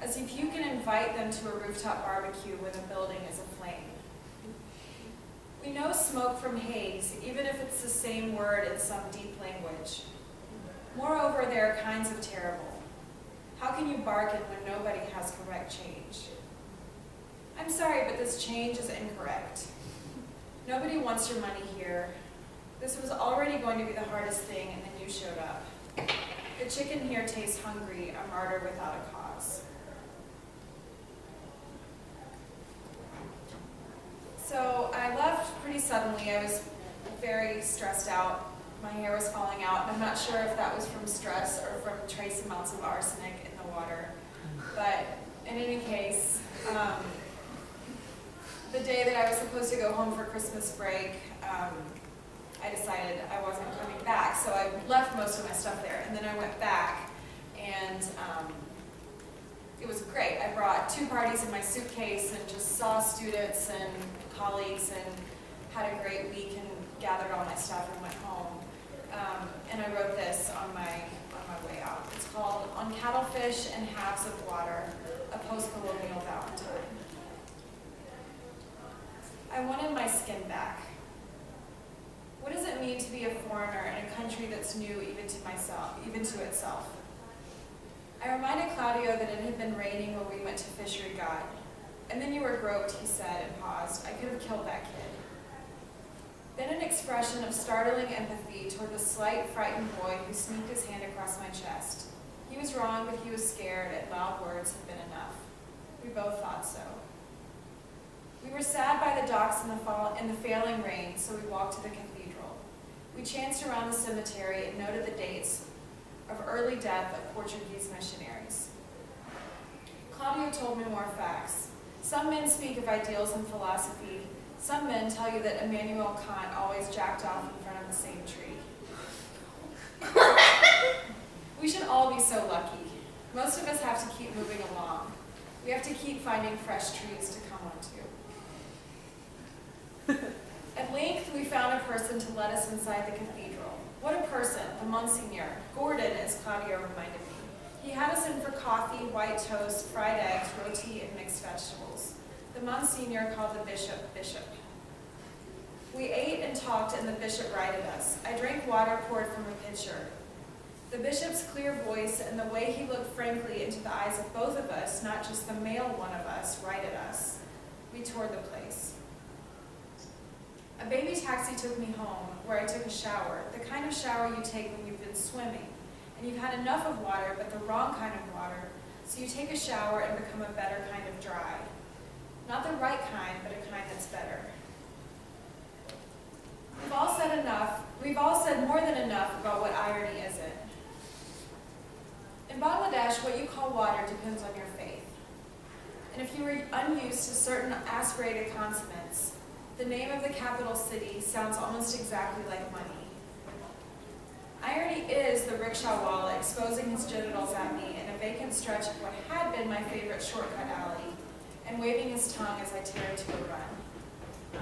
As if you can invite them to a rooftop barbecue when the building is aflame. We know smoke from haze, even if it's the same word in some deep language. Moreover, there are kinds of terrible. How can you bargain when nobody has correct change? I'm sorry, but this change is incorrect. Nobody wants your money here. This was already going to be the hardest thing, and then you showed up. The chicken here tastes hungry, a martyr without a cause. So I left pretty suddenly. I was very stressed out. My hair was falling out, and I'm not sure if that was from stress or from trace amounts of arsenic in the water. But in any case, the day that I was supposed to go home for Christmas break, I decided I wasn't coming back, so I left most of my stuff there. And then I went back, and it was great. I brought 2 parties in my suitcase and just saw students and colleagues and had a great week and gathered all my stuff and went home. and I wrote this on my way out. It's called "On Cattlefish and Halves of Water, a Post-Colonial Valentine." I wanted my skin back. What does it mean to be a foreigner in a country that's new even to itself? I reminded Claudio that it had been raining when we went to Fishery God. "And then you were groped," he said, and paused. "I could have killed that kid." Then an expression of startling empathy toward the slight, frightened boy who sneaked his hand across my chest. He was wrong, but he was scared, and loud words had been enough. We both thought so. We were sad by the docks in the failing rain, so we walked to the cathedral. We chanced around the cemetery and noted the dates of early death of Portuguese missionaries. Claudio told me more facts. Some men speak of ideals and philosophy. Some men tell you that Immanuel Kant always jacked off in front of the same tree. We should all be so lucky. Most of us have to keep moving along. We have to keep finding fresh trees to come onto. At length, we found a person to let us inside the cathedral. What a person, the Monsignor. Gordon, as Claudio reminded me. He had us in for coffee, white toast, fried eggs, roti, and mixed vegetables. The Monsignor called the bishop, Bishop. We ate and talked, and the bishop righted us. I drank water poured from a pitcher. The bishop's clear voice and the way he looked frankly into the eyes of both of us, not just the male one of us, righted us. We toured the place. A baby taxi took me home, where I took a shower, the kind of shower you take when you've been swimming, and you've had enough of water, but the wrong kind of water, so you take a shower and become a better kind of dry. Not the right kind, but a kind that's better. We've all said more than enough about what irony isn't. In Bangladesh, what you call water depends on your faith. And if you were unused to certain aspirated consonants, the name of the capital city sounds almost exactly like money. Irony is the rickshawwala exposing his genitals at me in a vacant stretch of what had been my favorite shortcut alley, and waving his tongue as I teared to a run.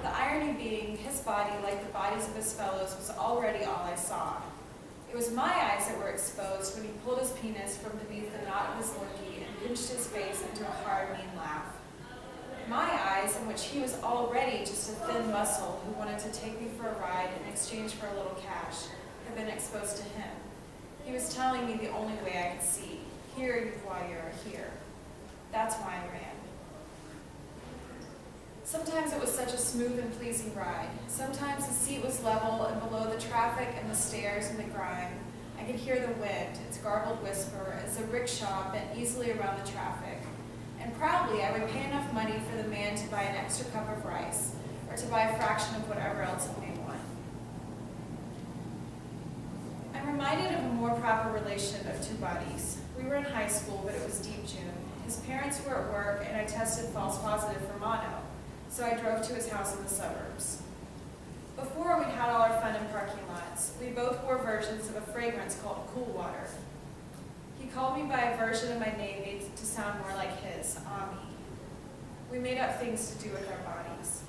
The irony being, his body, like the bodies of his fellows, was already all I saw. It was my eyes that were exposed when he pulled his penis from beneath the knot of his lungi and pinched his face into a hard, mean laugh. My eyes, in which he was already just a thin muscle who wanted to take me for a ride in exchange for a little cash, had been exposed to him. He was telling me the only way I could see. Here, you voyeur, here. That's why I ran. Sometimes it was such a smooth and pleasing ride. Sometimes the seat was level, and below the traffic and the stairs and the grime, I could hear the wind, its garbled whisper, as the rickshaw bent easily around the traffic. And proudly, I would pay enough money for the man to buy an extra cup of rice, or to buy a fraction of whatever else he may want. I'm reminded of a more proper relation of two bodies. We were in high school, but it was deep June. His parents were at work, and I tested false positive for mono, so I drove to his house in the suburbs. Before, we'd had all our fun in parking lots. We both wore versions of a fragrance called Cool Water. He called me by a version of my name made to sound more like his, Ami. We made up things to do with our bodies.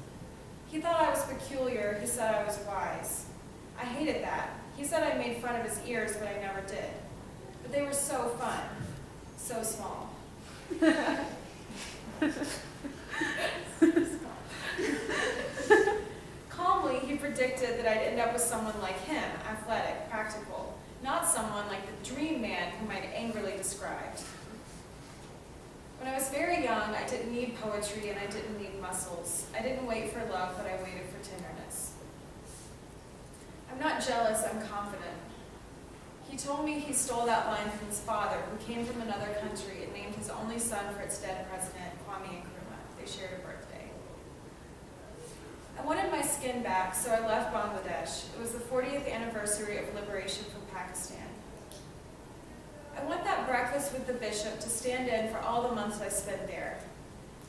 He thought I was peculiar. He said I was wise. I hated that. He said I made fun of his ears, but I never did. But they were so fun. So small. Calmly, he predicted that I'd end up with someone like him, athletic, practical, not someone like the dream man whom I'd angrily described. When I was very young, I didn't need poetry and I didn't need muscles. I didn't wait for love, but I waited for tenderness. I'm not jealous, I'm confident. He told me he stole that line from his father, who came from another country and named his only son for its dead president, Kwame Nkrumah. They shared a birthday. I wanted my skin back, so I left Bangladesh. It was the 40th anniversary of liberation from Pakistan. I want that breakfast with the bishop to stand in for all the months I spent there.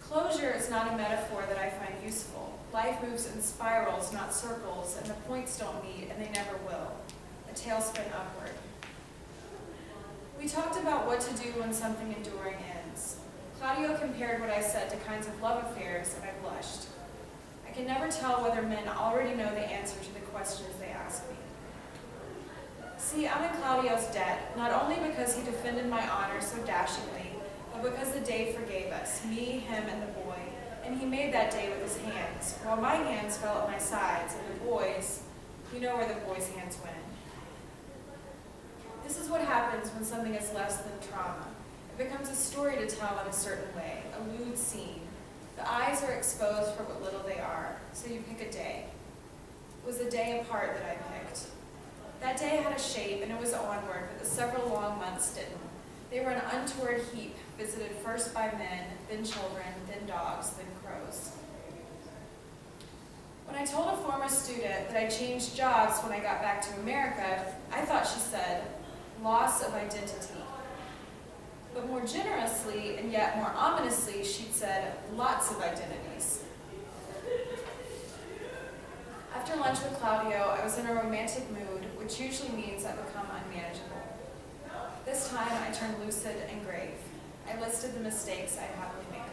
Closure is not a metaphor that I find useful. Life moves in spirals, not circles, and the points don't meet, and they never will. A tailspin upward. We talked about what to do when something enduring ends. Claudio compared what I said to kinds of love affairs, and I blushed. I can never tell whether men already know the answer to the questions they ask me. See, I'm in Claudio's debt, not only because he defended my honor so dashingly, but because the day forgave us, me, him, and the boy. And he made that day with his hands, while my hands fell at my sides, and the boys, you know where the boys' hands went. This is what happens when something is less than trauma. It becomes a story to tell in a certain way, a lewd scene. The eyes are exposed for what little they are, so you pick a day. It was a day apart that I picked. That day had a shape, and it was onward, but the several long months didn't. They were an untoward heap, visited first by men, then children, then dogs, then crows. When I told a former student that I changed jobs when I got back to America, I thought she said, loss of identity. But more generously, and yet more ominously, she'd said, lots of identities. After lunch with Claudio, I was in a romantic mood, which usually means I've become unmanageable. This time, I turned lucid and grave. I listed the mistakes I happily made.